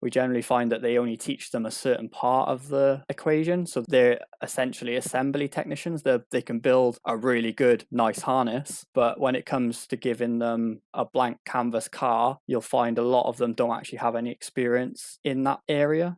we generally find that they only teach them a certain part of the equation. So they're essentially assembly technicians. They can build a really good, nice harness, but when it comes to giving them a blank canvas car, you'll find a lot of them don't actually have any experience in that area.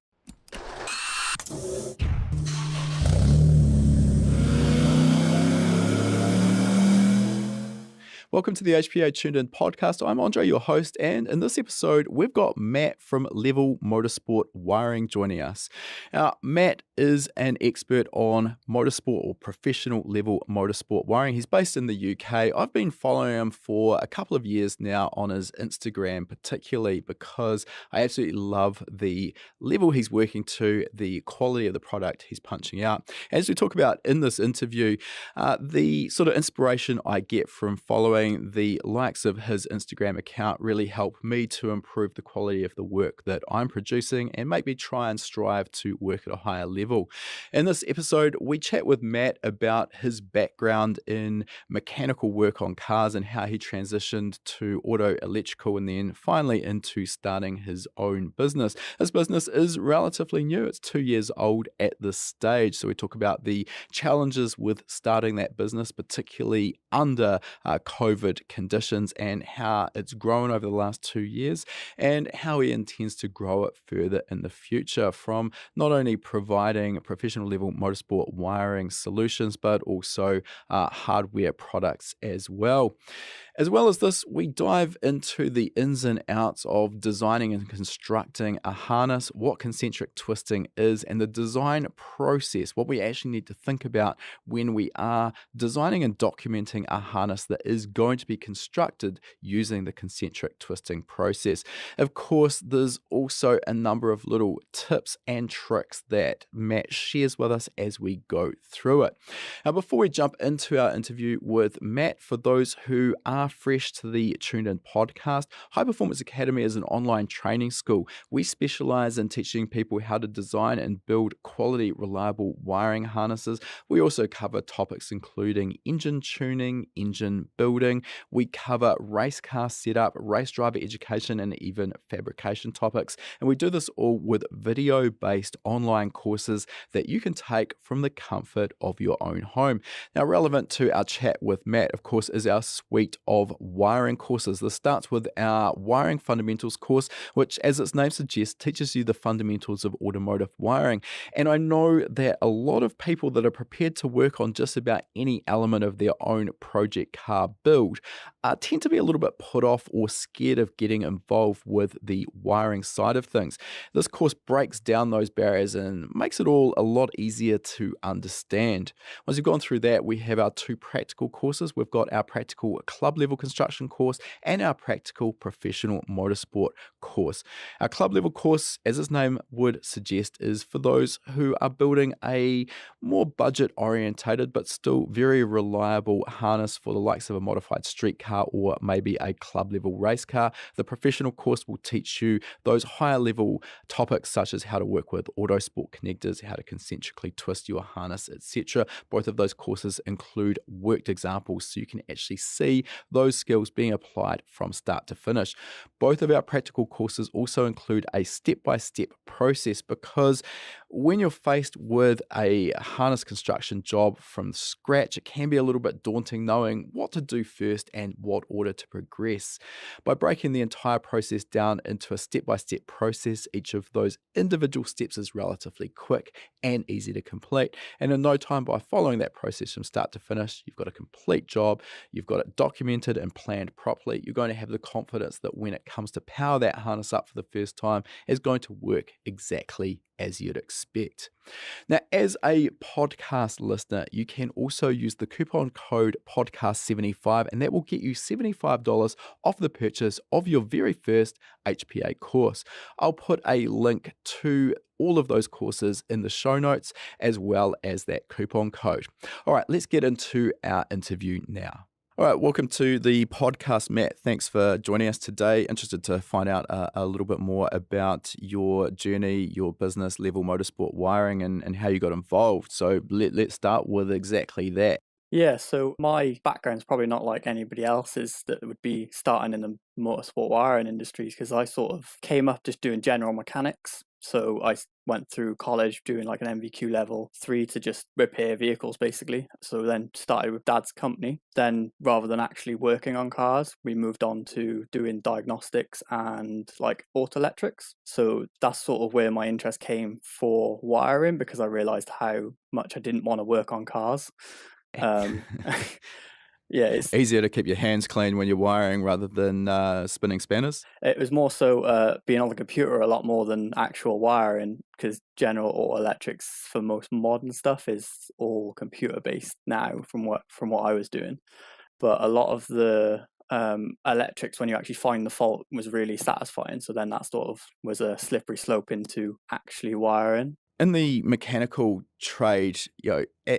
Welcome to the HPA Tuned In podcast. I'm Andre, your host, and in this episode, we've got Matt from Level Motorsport Wiring joining us. Now, Matt is an expert on motorsport or professional level motorsport wiring. He's based in the UK. I've been following him for a couple of years now on his Instagram, particularly because I absolutely love the level he's working to, the quality of the product he's punching out. As we talk about in this interview, the sort of inspiration I get from following the likes of his Instagram account really help me to improve the quality of the work that I'm producing and make me try and strive to work at a higher level. In this episode, we chat with Matt about his background in mechanical work on cars and how he transitioned to auto electrical and then finally into starting his own business. His business is relatively new. It's 2 years old at this stage. So we talk about the challenges with starting that business, particularly under COVID conditions, and how it's grown over the last 2 years and how he intends to grow it further in the future, from not only providing professional level motorsport wiring solutions, but also hardware products as well. As well as this, we dive into the ins and outs of designing and constructing a harness, what concentric twisting is, and the design process, what we actually need to think about when we are designing and documenting a harness that is going to be constructed using the concentric twisting process. Of course, there's also a number of little tips and tricks that Matt shares with us as we go through it. Now, before we jump into our interview with Matt, for those who are fresh to the Tuned In podcast, High Performance Academy is an online training school. We specialize in teaching people how to design and build quality, reliable wiring harnesses. We also cover topics including engine tuning, engine building. We cover race car setup, race driver education, and even fabrication topics. And we do this all with video-based online courses that you can take from the comfort of your own home. Now, relevant to our chat with Matt, of course, is our suite of wiring courses. This starts with our Wiring Fundamentals course, which, as its name suggests, teaches you the fundamentals of automotive wiring. And I know that a lot of people that are prepared to work on just about any element of their own project car build tend to be a little bit put off or scared of getting involved with the wiring side of things. This course breaks down those barriers and makes it all a lot easier to understand. Once you've gone through that, we have our 2 practical courses. We've got our practical club level construction course and our practical professional motorsport course. Our club level course, as its name would suggest, is for those who are building a more budget orientated but still very reliable harness for the likes of a modified street car or maybe a club level race car. The professional course will teach you those higher level topics such as how to work with Autosport connectors, how to concentrically twist your harness, etc. Both of those courses include worked examples so you can actually see those skills being applied from start to finish. Both of our practical courses also include a step-by-step process, because when you're faced with a harness construction job from scratch, it can be a little bit daunting knowing what to do first and what order to progress. By breaking the entire process down into a step-by-step process, each of those individual steps is relatively quick and easy to complete. And in no time, by following that process from start to finish, you've got a complete job, you've got it documented and planned properly. You're going to have the confidence that when it comes to power that harness up for the first time, it's going to work exactly as you'd expect. Now, as a podcast listener, you can also use the coupon code podcast75, and that will get you $75 off the purchase of your very first HPA course. I'll put a link to all of those courses in the show notes, as well as that coupon code. All right, let's get into our interview now. All right, welcome to the podcast, Matt. Thanks for joining us today. Interested to find out a little bit more about your journey, your business, Level Motorsport Wiring, and how you got involved. So let's start with exactly that. Yeah, so my background's probably not like anybody else's that would be starting in the motorsport wiring industries, because I sort of came up just doing general mechanics. So went through college doing like an MVQ level 3 to just repair vehicles basically. So then started with dad's company. Then rather than actually working on cars, we moved on to doing diagnostics and like auto electrics. So that's sort of where my interest came for wiring, because I realized how much I didn't want to work on cars. Um, yeah, Easier to keep your hands clean when you're wiring rather than spinning spanners? it was more so being on the computer a lot more than actual wiring, because general auto electrics for most modern stuff is all computer based now from what I was doing. But a lot of the electrics, when you actually find the fault, was really satisfying. So then that sort of was a slippery slope into actually wiring. In the mechanical trade,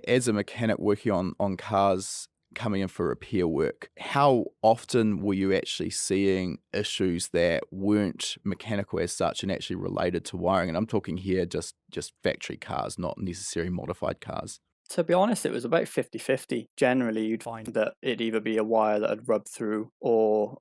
as a mechanic working on cars coming in for repair work, how often were you actually seeing issues that weren't mechanical as such and actually related to wiring? And I'm talking here just factory cars, not necessarily modified cars. To be honest, it was about 50-50. Generally, you'd find that it'd either be a wire that had rubbed through, or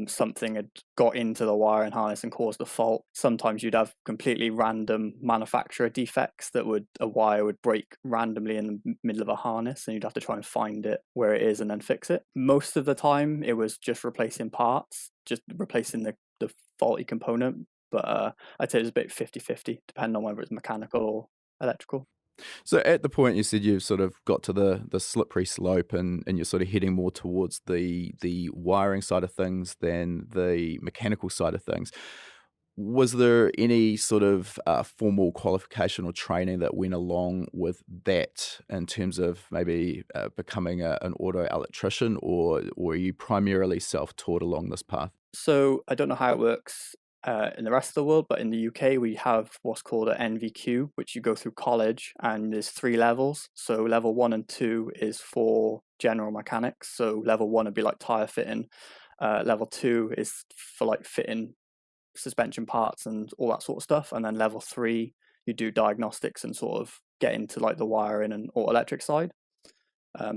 something had got into the wiring harness and caused a fault. Sometimes you'd have completely random manufacturer defects a wire would break randomly in the middle of a harness, and you'd have to try and find it where it is and then fix it. Most of the time, it was just replacing parts, just replacing the faulty component. But I'd say it was a bit 50-50, depending on whether it's mechanical or electrical. So at the point you said you've sort of got to the slippery slope and you're sort of heading more towards the wiring side of things than the mechanical side of things. Was there any sort of formal qualification or training that went along with that in terms of maybe becoming an auto electrician, or are you primarily self-taught along this path? So I don't know how it works in the rest of the world, but in the UK we have what's called an NVQ, which you go through college, and there's 3 levels. So level 1 and 2 is for general mechanics. So level 1 would be like tire fitting. Level 2 is for like fitting suspension parts and all that sort of stuff. And then level 3, you do diagnostics and sort of get into like the wiring and auto electric side.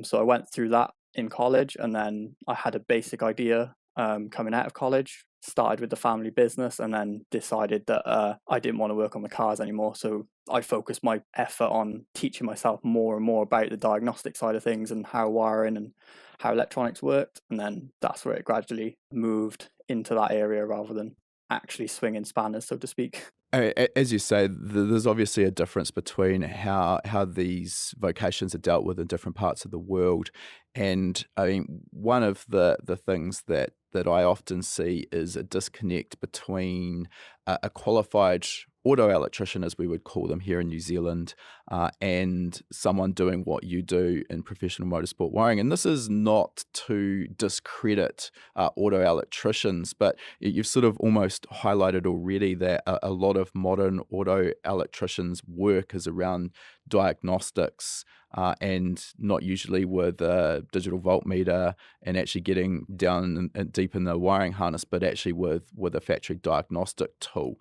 So I went through that in college, and then I had a basic idea coming out of college. Started with the family business, and then decided that I didn't want to work on the cars anymore. So I focused my effort on teaching myself more and more about the diagnostic side of things and how wiring and how electronics worked. And then that's where it gradually moved into that area rather than actually swinging spanners, so to speak. As you say, there's obviously a difference between how these vocations are dealt with in different parts of the world. And I mean, one of the things that I often see is a disconnect between a qualified auto electrician, as we would call them here in New Zealand, and someone doing what you do in professional motorsport wiring. And this is not to discredit auto electricians, but you've sort of almost highlighted already that a lot of modern auto electricians' work is around diagnostics, and not usually with a digital voltmeter and actually getting down and deep in the wiring harness, but actually with a factory diagnostic tool.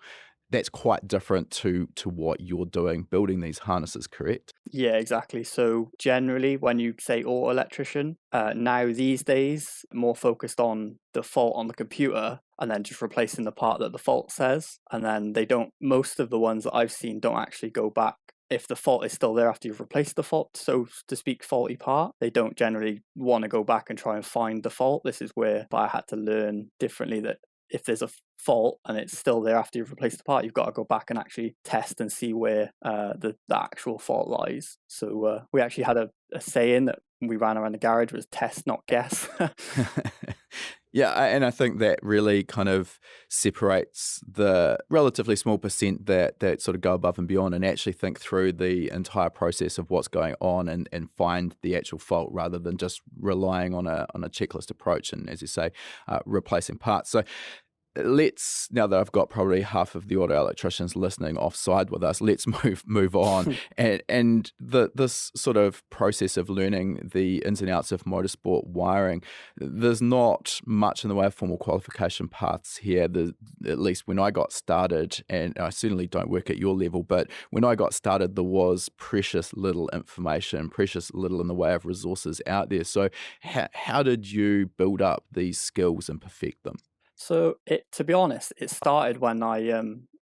That's quite different to what you're doing, building these harnesses, correct? Yeah, exactly. So generally, when you say auto electrician, now these days, more focused on the fault on the computer and then just replacing the part that the fault says. And then most of the ones that I've seen don't actually go back. If the fault is still there after you've replaced the fault, so to speak, faulty part, they don't generally want to go back and try and find the fault. This is where I had to learn differently that if there's a fault and it's still there after you've replaced the part, you've got to go back and actually test and see where the actual fault lies. So we actually had a saying that we ran around the garage was test, not guess. Yeah, and I think that really kind of separates the relatively small percent that sort of go above and beyond and actually think through the entire process of what's going on and find the actual fault rather than just relying on a checklist approach and, as you say, replacing parts. So let's, now that I've got probably half of the auto electricians listening offside with us, let's move on. And this sort of process of learning the ins and outs of motorsport wiring, there's not much in the way of formal qualification paths here. At least when I got started, and I certainly don't work at your level, but when I got started, there was precious little information, precious little in the way of resources out there. So how did you build up these skills and perfect them? So to be honest, it started when I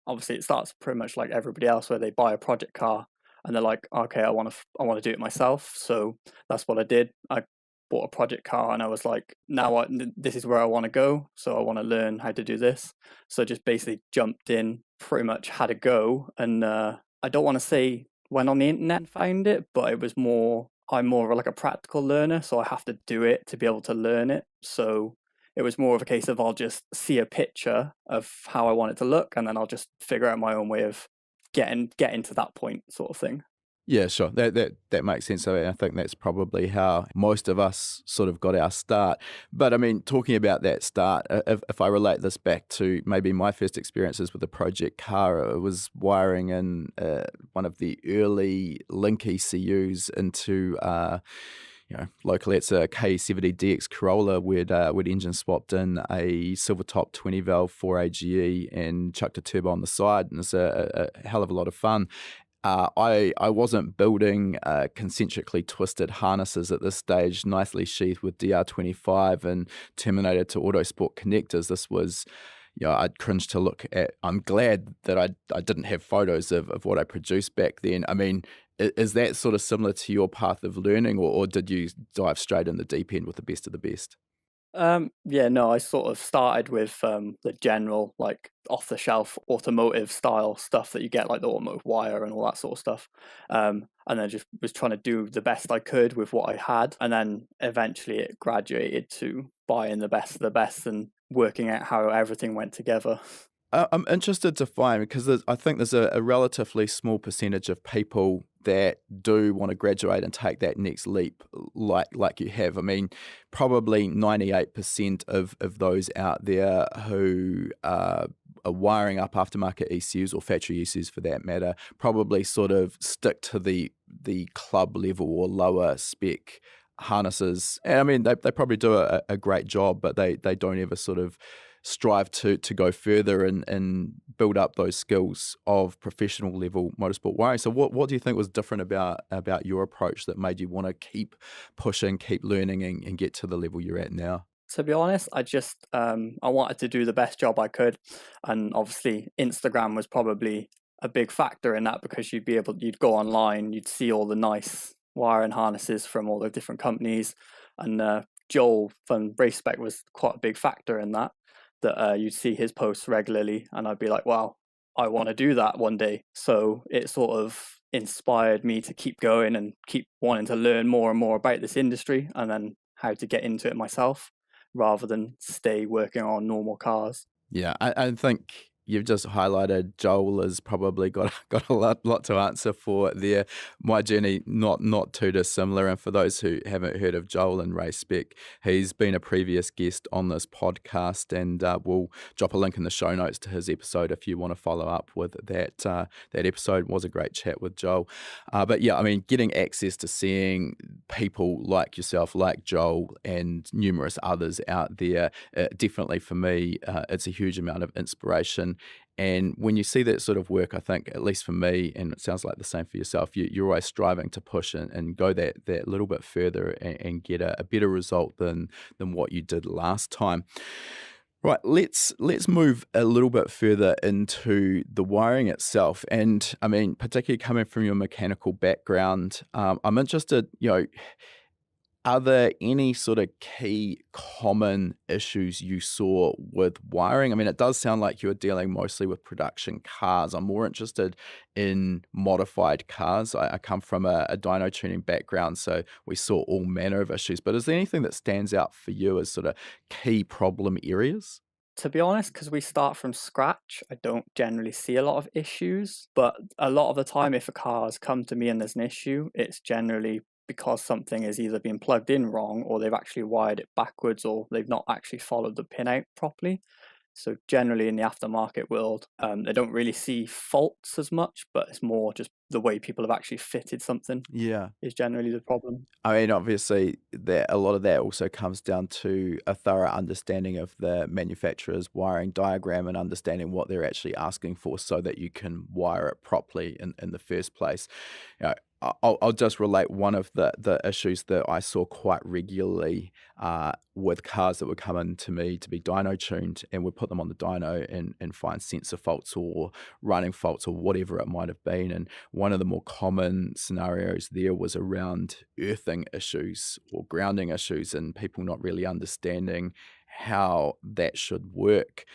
obviously it starts pretty much like everybody else, where they buy a project car and they're like, okay, I want to do it myself. So that's what I did. I bought a project car and I was like, this is where I want to go. So I want to learn how to do this. So just basically jumped in, pretty much had a go, and I don't want to say went on the internet and found it, but it was more. I'm more of like a practical learner, so I have to do it to be able to learn it. So it was more of a case of I'll just see a picture of how I want it to look, and then I'll just figure out my own way of getting to that point, sort of thing. Yeah, sure. That makes sense. I think that's probably how most of us sort of got our start. But I mean, talking about that start, if I relate this back to maybe my first experiences with a project car, it was wiring in one of the early Link ECUs into locally it's a K70DX Corolla. We'd engine swapped in a silver top 20 valve 4AGE and chucked a turbo on the side, and it's a hell of a lot of fun. I wasn't building concentrically twisted harnesses at this stage, nicely sheathed with DR25 and terminated to Autosport connectors. This was, I'd cringe to look at. I'm glad that I didn't have photos of what I produced back then. I mean, is that sort of similar to your path of learning, or did you dive straight in the deep end with the best of the best? Yeah, no, I sort of started with the general, like off the shelf automotive style stuff that you get, like the automotive wire and all that sort of stuff. And then just was trying to do the best I could with what I had. And then eventually it graduated to buying the best of the best and working out how everything went together. I'm interested to find, because I think there's a relatively small percentage of people that do want to graduate and take that next leap like you have. I mean, probably 98% of those out there who are wiring up aftermarket ECUs or factory ECUs for that matter probably sort of stick to the club level or lower spec harnesses. And I mean, they probably do a great job, but they don't ever sort of strive to go further and build up those skills of professional level motorsport wiring. So what do you think was different about your approach that made you want to keep pushing, keep learning, and get to the level you're at now? To be honest, I just I wanted to do the best job I could, and obviously Instagram was probably a big factor in that, because you'd go online, you'd see all the nice wiring harnesses from all the different companies, and Joel from RaceSpec was quite a big factor in that. You'd see his posts regularly, and I'd be like, wow, I want to do that one day. So it sort of inspired me to keep going and keep wanting to learn more and more about this industry, and then how to get into it myself, rather than stay working on normal cars. Yeah, I think you've just highlighted Joel has probably got a lot to answer for there. My journey not too dissimilar, and for those who haven't heard of Joel and Race Spec, he's been a previous guest on this podcast, and we'll drop a link in the show notes to his episode if you want to follow up with that. That episode was a great chat with Joel. But yeah, I mean, getting access to seeing people like yourself, like Joel, and numerous others out there, definitely for me, it's a huge amount of inspiration. And when you see that sort of work, I think, at least for me, and it sounds like the same for yourself, you're always striving to push and go that little bit further and get a better result than what you did last time. Right, let's move a little bit further into the wiring itself. And I mean, particularly coming from your mechanical background, I'm interested, are there any sort of key common issues you saw with wiring? I mean, it does sound like you're dealing mostly with production cars. I'm more interested in modified cars. I come from a dyno tuning background, so we saw all manner of issues. But is there anything that stands out for you as sort of key problem areas? To be honest, because we start from scratch, I don't generally see a lot of issues. But a lot of the time, if a car has come to me and there's an issue, it's generally because something is either being plugged in wrong, or they've actually wired it backwards, or they've not actually followed the pin out properly. So generally in the aftermarket world, they don't really see faults as much, but it's more just the way people have actually fitted something Yeah. is generally the problem. I mean, obviously, that a lot of that also comes down to a thorough understanding of the manufacturer's wiring diagram and understanding what they're actually asking for so that you can wire it properly in the first place. You know, I'll just relate one of the issues that I saw quite regularly with cars that would come in to me to be dyno tuned, and would put them on the dyno and find sensor faults or running faults or whatever it might have been. And one of the more common scenarios there was around earthing issues or grounding issues, and people not really understanding how that should work.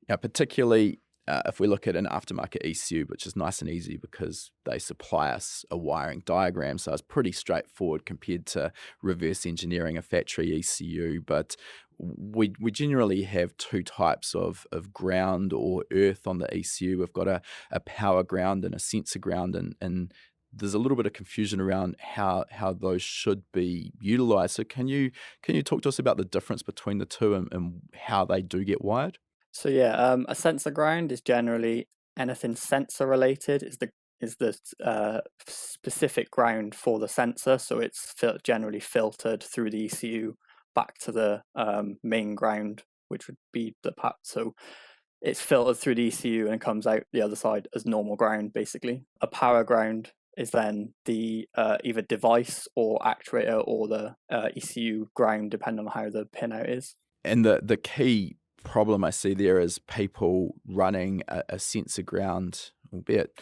Particularly if we look at an aftermarket ECU, which is nice and easy because they supply us a wiring diagram, so it's pretty straightforward compared to reverse engineering a factory ECU. But we generally have two types of ground or earth on the ECU. We've got a power ground and a sensor ground, and there's a little bit of confusion around how those should be utilized. So can you talk to us about the difference between the two and how they do get wired? So yeah, a sensor ground is generally anything sensor related. Is the specific ground for the sensor, so it's generally filtered through the ECU back to the main ground, which would be the path. So it's filtered through the ECU and comes out the other side as normal ground, basically. A power ground is then the either device or actuator or the ECU ground, depending on how the pinout is. And the key problem I see there is people running a sensor ground, albeit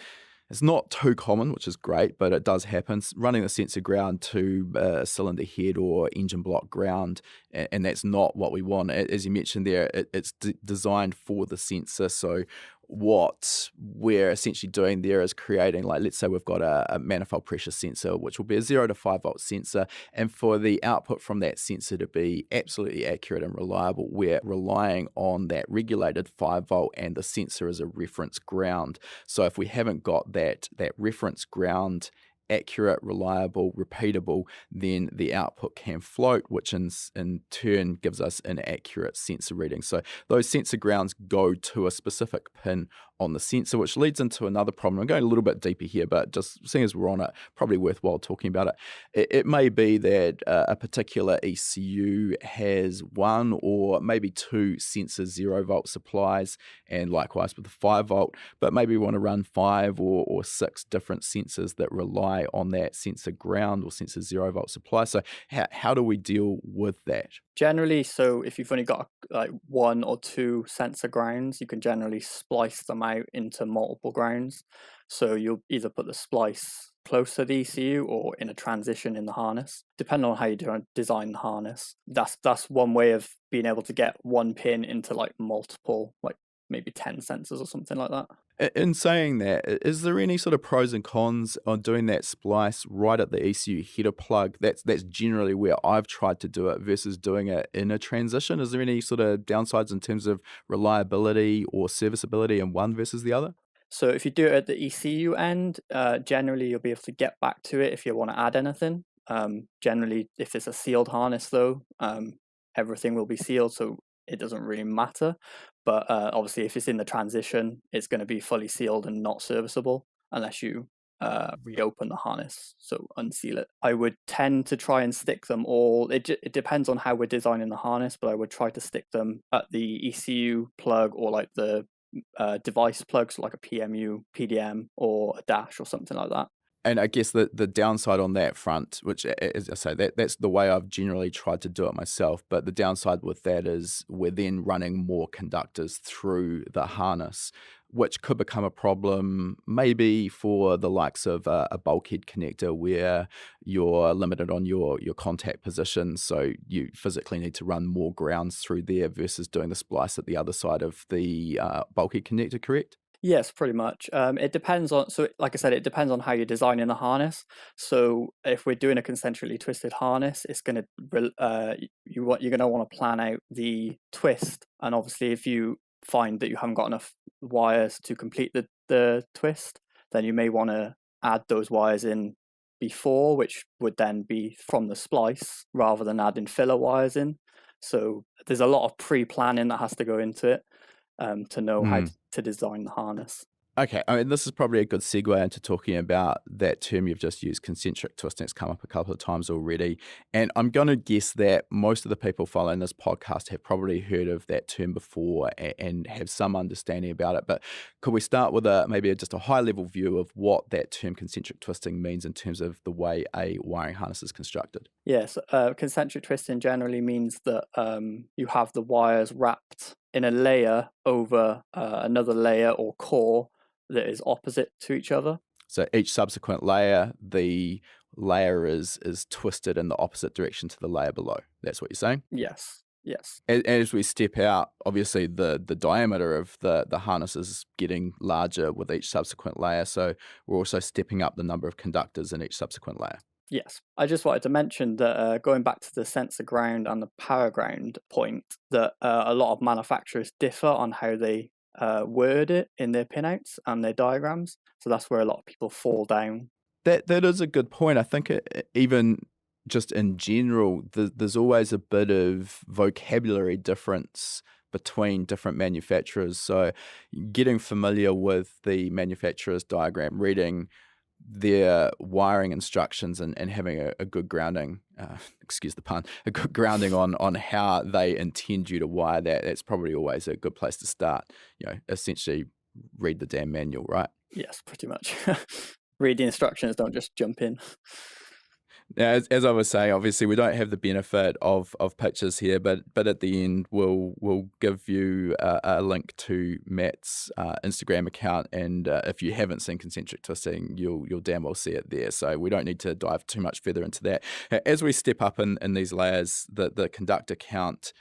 it's not too common, which is great, but it does happen. Running the sensor ground to a cylinder head or engine block ground, and that's not what we want. As you mentioned there, it's designed for the sensor. So what we're essentially doing there is creating, like, let's say we've got a manifold pressure sensor, which will be a 0 to 5 volt sensor. And for the output from that sensor to be absolutely accurate and reliable, we're relying on that regulated 5 volt and the sensor as a reference ground. So if we haven't got that reference ground accurate, reliable, repeatable, then the output can float, which in turn gives us inaccurate sensor readings. So those sensor grounds go to a specific pin on the sensor, which leads into another problem. I'm going a little bit deeper here, but just seeing as we're on it, probably worthwhile talking about it. It may be that a particular ECU has one or maybe two sensor 0 volt supplies, and likewise with the 5 volt, but maybe we want to run 5 or 6 different sensors that rely on that sensor ground or sensor 0 volt supply. So how do we deal with that? Generally, so if you've only got like one or two sensor grounds, you can generally splice them out into multiple grounds. So you'll either put the splice close to the ECU or in a transition in the harness, depending on how you design the harness. That's one way of being able to get one pin into like multiple, like maybe 10 sensors or something like that. In saying that, is there any sort of pros and cons on doing that splice right at the ECU header plug? That's generally where I've tried to do it versus doing it in a transition. Is there any sort of downsides in terms of reliability or serviceability in one versus the other? So if you do it at the ECU end, generally you'll be able to get back to it if you want to add anything. Generally, if it's a sealed harness though, everything will be sealed, so it doesn't really matter. But obviously, if it's in the transition, it's going to be fully sealed and not serviceable unless you reopen the harness, so unseal it. I would tend to try and stick them all. It depends on how we're designing the harness, but I would try to stick them at the ECU plug or like the device plugs, like a PMU, PDM, or a dash or something like that. And I guess the downside on that front, which, as I say, that's the way I've generally tried to do it myself, but the downside with that is we're then running more conductors through the harness, which could become a problem maybe for the likes of a bulkhead connector where you're limited on your contact position, so you physically need to run more grounds through there versus doing the splice at the other side of the bulkhead connector, correct? Yes, pretty much. It depends on, so like I said, it depends on how you're designing the harness. So if we're doing a concentrically twisted harness, it's going to you're going to want to plan out the twist, and obviously if you find that you haven't got enough wires to complete the twist, then you may want to add those wires in before, which would then be from the splice rather than adding filler wires in. So there's a lot of pre-planning that has to go into it. to know how Mm. to design the harness. Okay, I mean, this is probably a good segue into talking about that term you've just used, concentric twisting. It's come up a couple of times already. And I'm going to guess that most of the people following this podcast have probably heard of that term before and have some understanding about it. But could we start with just a high-level view of what that term concentric twisting means in terms of the way a wiring harness is constructed? Yes, concentric twisting generally means that you have the wires wrapped in a layer over another layer or core that is opposite to each other. So each subsequent layer, the layer is twisted in the opposite direction to the layer below. That's what you're saying? Yes, yes, As we step out, obviously the diameter of the harness is getting larger with each subsequent layer. So we're also stepping up the number of conductors in each subsequent layer. yes. I just wanted to mention that going back to the sensor ground and the power ground point, that a lot of manufacturers differ on how they word it in their pinouts and their diagrams. So that's where a lot of people fall down. That is a good point. I think even just in general, there's always a bit of vocabulary difference between different manufacturers. So getting familiar with the manufacturer's diagram, reading their wiring instructions and having a good grounding, excuse the pun, a good grounding on how they intend you to wire that's probably always a good place to start. Essentially read the damn manual, right? Yes, pretty much. Read the instructions, don't just jump in. Now, as I was saying, obviously we don't have the benefit of pictures here, but at the end we'll give you a link to Matt's Instagram account, and if you haven't seen concentric twisting, you'll damn well see it there. So we don't need to dive too much further into that. As we step up in these layers, the conductor count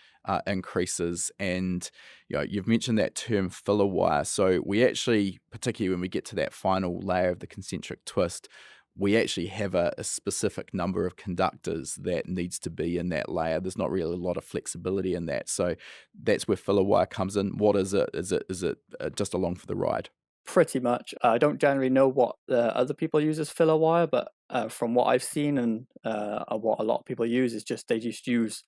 increases, and you've mentioned that term filler wire. So we actually, particularly when we get to that final layer of the concentric twist, we actually have a specific number of conductors that needs to be in that layer. There's not really a lot of flexibility in that. So that's where filler wire comes in. What is it? Is it just along for the ride? Pretty much. I don't generally know what other people use as filler wire, but from what I've seen and what a lot of people use is they just use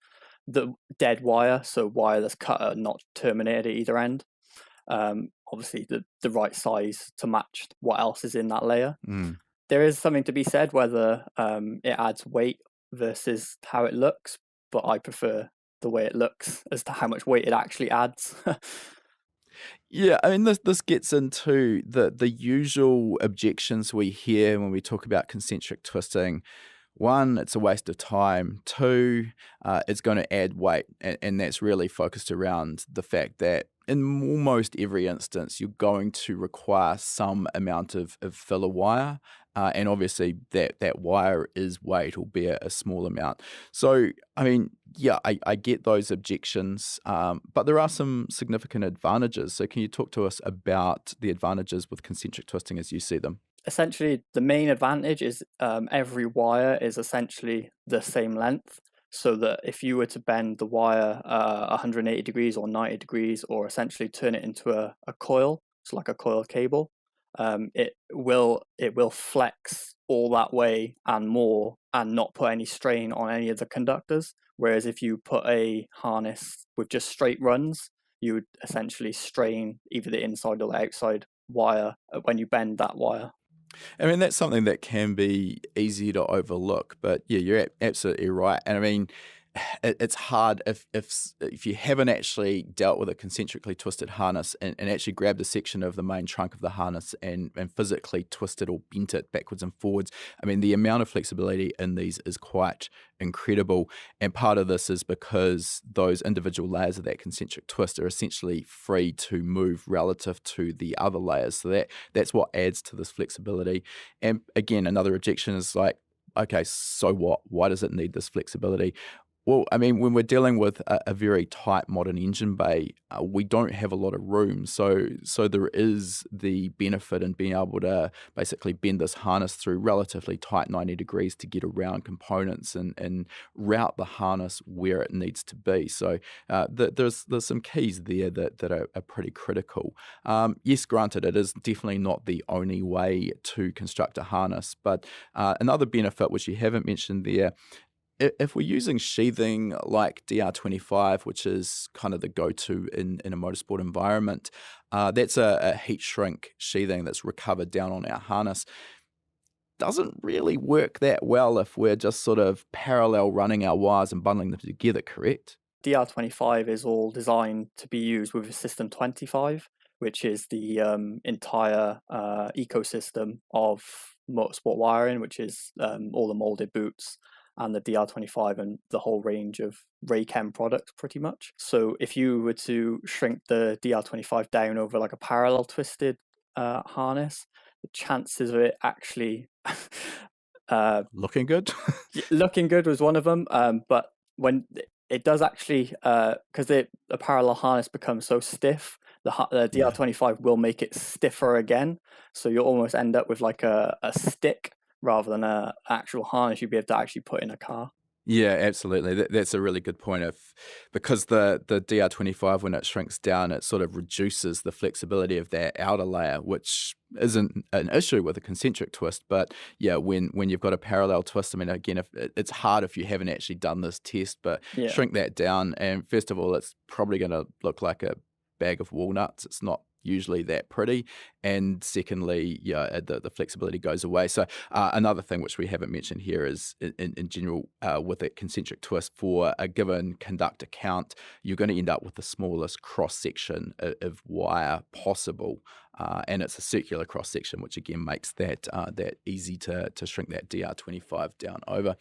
the dead wire, so wire that's cut and not terminated at either end. Obviously, the right size to match what else is in that layer. Mm. There is something to be said whether it adds weight versus how it looks, but I prefer the way it looks as to how much weight it actually adds. Yeah, I mean, this gets into the usual objections we hear when we talk about concentric twisting. One, it's a waste of time. Two, it's going to add weight, and that's really focused around the fact that in almost every instance, you're going to require some amount of filler wire, and obviously that wire is weight, albeit a small amount. So, I mean, yeah, I get those objections, but there are some significant advantages. So can you talk to us about the advantages with concentric twisting as you see them? Essentially, the main advantage is every wire is essentially the same length, so that if you were to bend the wire 180 degrees or 90 degrees, or essentially turn it into a coil, so like a coil cable, it will flex all that way and more, and not put any strain on any of the conductors. Whereas if you put a harness with just straight runs, you would essentially strain either the inside or the outside wire when you bend that wire. I mean, that's something that can be easy to overlook, but yeah, you're absolutely right. And I mean, it's hard if you haven't actually dealt with a concentrically twisted harness and actually grabbed a section of the main trunk of the harness and physically twisted or bent it backwards and forwards. I mean, the amount of flexibility in these is quite incredible. And part of this is because those individual layers of that concentric twist are essentially free to move relative to the other layers. So that's what adds to this flexibility. And again, another objection is like, okay, so what? Why does it need this flexibility? Well, I mean, when we're dealing with a very tight modern engine bay, we don't have a lot of room. So there is the benefit in being able to basically bend this harness through relatively tight 90 degrees to get around components and route the harness where it needs to be. So there's some keys there that are pretty critical. Yes, granted, it is definitely not the only way to construct a harness, but another benefit which you haven't mentioned there if we're using sheathing like DR25, which is kind of the go-to in a motorsport environment, that's a heat shrink sheathing that's recovered down on our harness. Doesn't really work that well if we're just sort of parallel running our wires and bundling them together, correct? DR25 is all designed to be used with a System 25, which is the entire ecosystem of motorsport wiring, which is all the molded boots and the DR25 and the whole range of Raychem products pretty much. So if you were to shrink the DR25 down over like a parallel twisted harness, the chances of it actually Looking good? looking good was one of them, but when it does actually, because the parallel harness becomes so stiff, the Yeah. DR25 will make it stiffer again. So you'll almost end up with like a stick rather than a actual harness you'd be able to actually put in a car. Yeah, absolutely. That's a really good point. Because the DR25, when it shrinks down, it sort of reduces the flexibility of that outer layer, which isn't an issue with a concentric twist. But yeah, when you've got a parallel twist, I mean, again, if it's hard if you haven't actually done this test, but Yeah. shrink that down, and first of all, it's probably going to look like a bag of walnuts. It's not usually that pretty, and secondly, yeah, the flexibility goes away. So another thing which we haven't mentioned here is in general with a concentric twist, for a given conductor count, you're going to end up with the smallest cross section of wire possible, and it's a circular cross section, which again makes that easy to shrink that DR25 down over.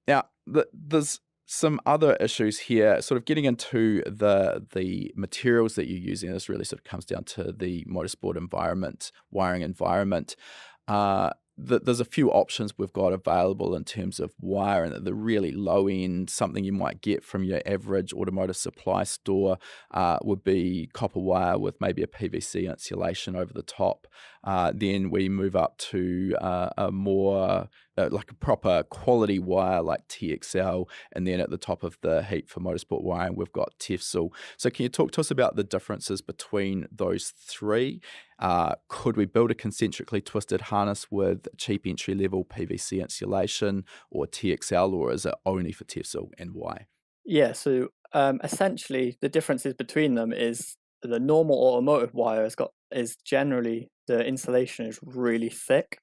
Now, there's some other issues here, sort of getting into the materials that you're using. This really sort of comes down to the motorsport environment, wiring environment. There's a few options we've got available in terms of wire, and the really low end, something you might get from your average automotive supply store, would be copper wire with maybe a PVC insulation over the top. Then we move up to a more like a proper quality wire like TXL, and then at the top of the heap for motorsport wiring, we've got Tefsol. So can you talk to us about the differences between those three? Could we build a concentrically twisted harness with cheap entry-level PVC insulation or TXL, or is it only for Tefsol, and why? Yeah, so essentially the differences between them is the normal automotive wire is generally the insulation is really thick,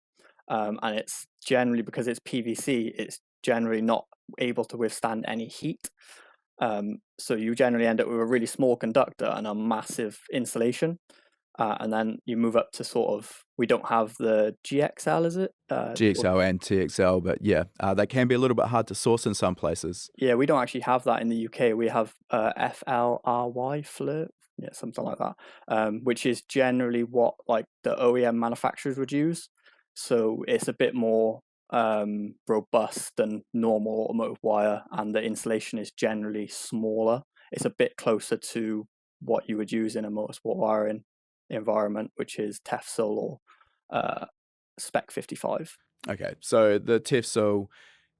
and it's generally, because it's PVC, it's generally not able to withstand any heat. So you generally end up with a really small conductor and a massive insulation. And then you move up to sort of, we don't have the GXL, is it? GXL and TXL, but yeah, they can be a little bit hard to source in some places. Yeah, we don't actually have that in the UK. We have FLRY, flirt, yeah, something like that, which is generally what like the OEM manufacturers would use. So it's a bit more robust than normal automotive wire, and the insulation is generally smaller. It's a bit closer to what you would use in a motorsport wiring environment, which is Tefsol or Spec 55. Okay, so the Tefsol,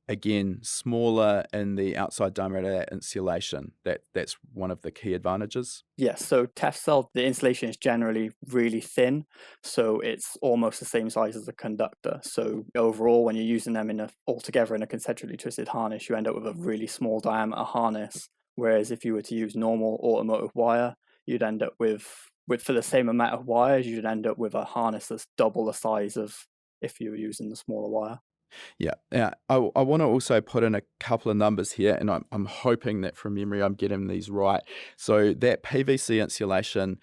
again, smaller in the outside diameter insulation. That's one of the key advantages. Yes, so Tefsol, the insulation is generally really thin, so it's almost the same size as a conductor. So overall, when you're using them altogether in a concentrically twisted harness, you end up with a really small diameter harness. Whereas if you were to use normal automotive wire, you'd end up with for the same amount of wires, you'd end up with a harness that's double the size of if you were using the smaller wire. Yeah, yeah. I want to also put in a couple of numbers here, and I'm hoping that from memory I'm getting these right. So that PVC insulation,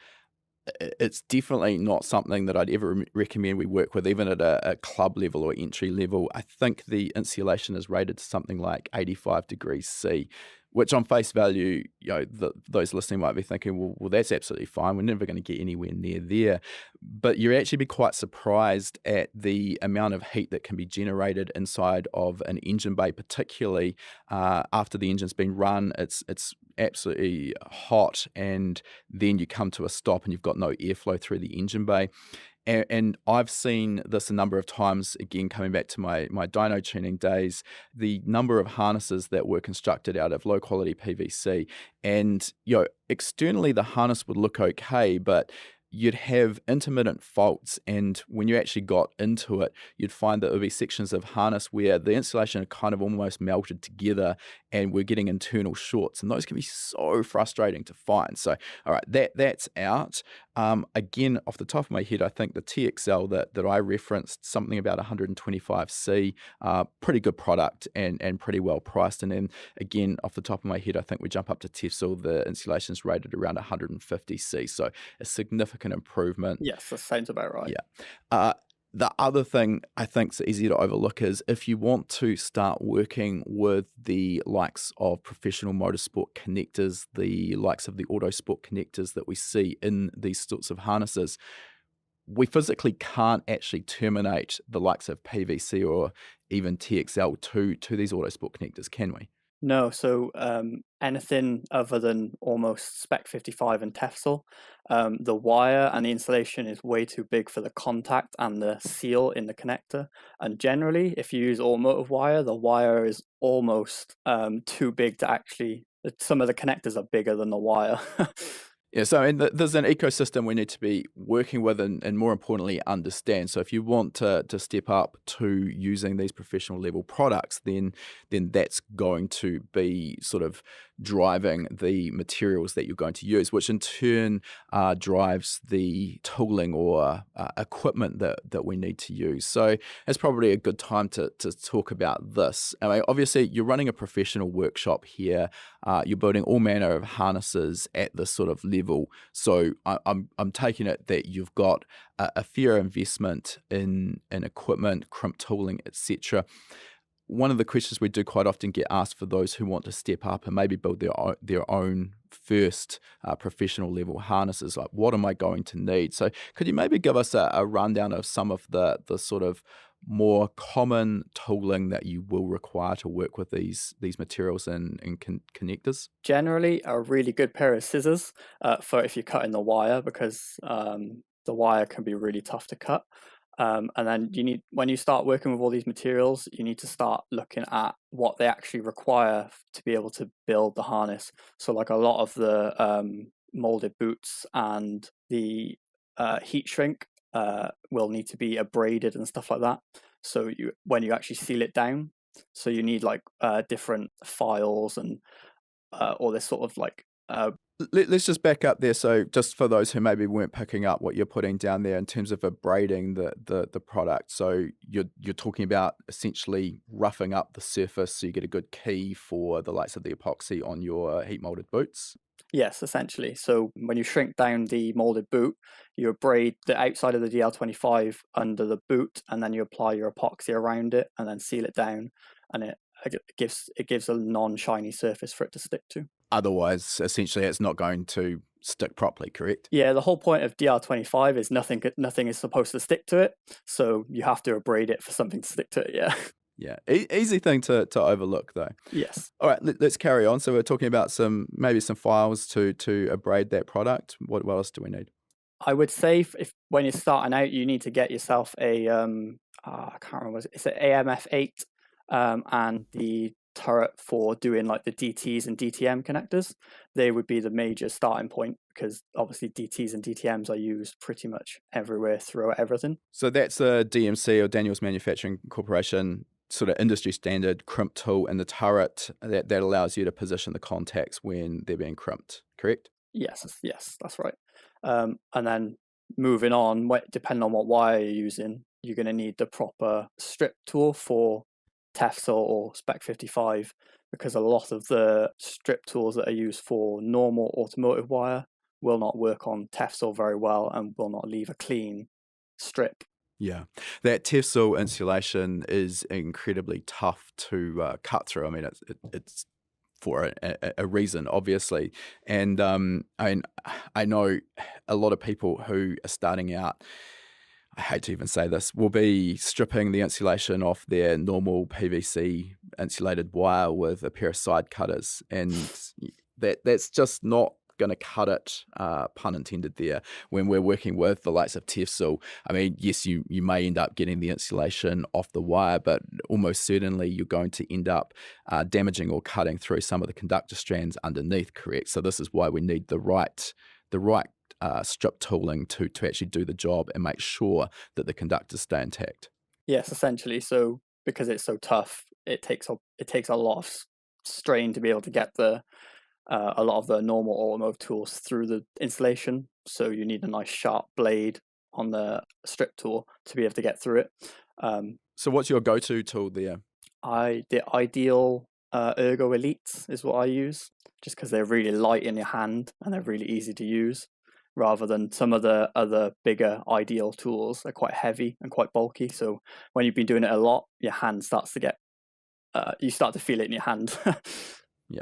it's definitely not something that I'd ever recommend we work with, even at a club level or entry level. I think the insulation is rated to something like 85 degrees C, which on face value, those listening might be thinking, well, that's absolutely fine. We're never going to get anywhere near there. But you'll actually be quite surprised at the amount of heat that can be generated inside of an engine bay, particularly after the engine's been run. It's absolutely hot, and then you come to a stop and you've got no airflow through the engine bay. And I've seen this a number of times, again, coming back to my dyno tuning days, the number of harnesses that were constructed out of low quality PVC. And, externally the harness would look okay, but you'd have intermittent faults, and when you actually got into it, you'd find that there would be sections of harness where the insulation had kind of almost melted together and we're getting internal shorts, and those can be so frustrating to find. So, all right, that's out. Again, off the top of my head, I think the TXL that I referenced, something about 125C, pretty good product and pretty well priced. And then again, off the top of my head, I think we jump up to Tefsel, the insulation's rated around 150C, so a significant improvement. Yes, that sounds about right. Yeah. The other thing I think is easy to overlook is if you want to start working with the likes of professional motorsport connectors, the likes of the Autosport connectors that we see in these sorts of harnesses, we physically can't actually terminate the likes of PVC or even TXL to these Autosport connectors, can we? No, so anything other than almost Spec 55 and Tefsel, the wire and the insulation is way too big for the contact and the seal in the connector. And generally, if you use automotive wire, the wire is almost too big to actually. Some of the connectors are bigger than the wire. Yeah, so there's an ecosystem we need to be working with and more importantly, understand. So if you want to step up to using these professional level products, then that's going to be sort of driving the materials that you're going to use, which in turn drives the tooling or equipment that we need to use. So it's probably a good time to talk about this. I mean, obviously, you're running a professional workshop here. You're building all manner of harnesses at this sort of level. So I'm taking it that you've got a fair investment in equipment, crimp tooling, etc. One of the questions we do quite often get asked for those who want to step up and maybe build their own first professional level harnesses, like what am I going to need? So could you maybe give us a rundown of some of the sort of more common tooling that you will require to work with these materials and connectors? Generally, a really good pair of scissors for if you're cutting the wire, because the wire can be really tough to cut. And then when you start working with all these materials, you need to start looking at what they actually require to be able to build the harness. So like a lot of the molded boots and the heat shrink will need to be abraded and stuff like that. So when you actually seal it down, so you need like different files and all this sort of like Let's just back up there. So just for those who maybe weren't picking up what you're putting down there in terms of abrading the product. So you're talking about essentially roughing up the surface so you get a good key for the likes of the epoxy on your heat molded boots. Yes, essentially. So when you shrink down the molded boot, you abrade the outside of the DL25 under the boot, and then you apply your epoxy around it and then seal it down, and it gives a non-shiny surface for it to stick to. Otherwise, essentially, it's not going to stick properly, correct? Yeah, the whole point of DR25 is nothing is supposed to stick to it, so you have to abrade it for something to stick to it, yeah. Yeah, easy thing to overlook though. Yes. All right, let's carry on. So we're talking about maybe some files to abrade that product. What else do we need? I would say if when you're starting out, you need to get yourself a I can't remember, it's an AMF8 and the turret for doing like the DTs and DTM connectors. They would be the major starting point, because obviously DTs and DTMs are used pretty much everywhere throughout everything. So that's a DMC or Daniels Manufacturing Corporation sort of industry standard crimp tool in the turret that allows you to position the contacts when they're being crimped, correct? Yes, that's right. And then moving on, depending on what wire you're using, you're going to need the proper strip tool for Tefsel or Spec 55, because a lot of the strip tools that are used for normal automotive wire will not work on Tefsel very well and will not leave a clean strip. Yeah, that Tefsel insulation is incredibly tough to cut through. I mean, it's for a reason, obviously. And I know a lot of people who are starting out, I hate to even say this, will be stripping the insulation off their normal PVC insulated wire with a pair of side cutters. And that's just not going to cut it, pun intended there, when we're working with the likes of Tefsel. I mean, yes, you may end up getting the insulation off the wire, but almost certainly you're going to end up damaging or cutting through some of the conductor strands underneath, correct? So this is why we need the right strip tooling to actually do the job and make sure that the conductors stay intact. Yes, essentially. So because it's so tough, it takes a lot of strain to be able to get a lot of the normal automotive tools through the installation. So you need a nice sharp blade on the strip tool to be able to get through it. So what's your go-to tool there? The ideal Ergo Elites is what I use, just because they're really light in your hand and they're really easy to use, rather than some of the other bigger ideal tools. They're quite heavy and quite bulky. So when you've been doing it a lot, your hand starts to get, you start to feel it in your hand. Yeah.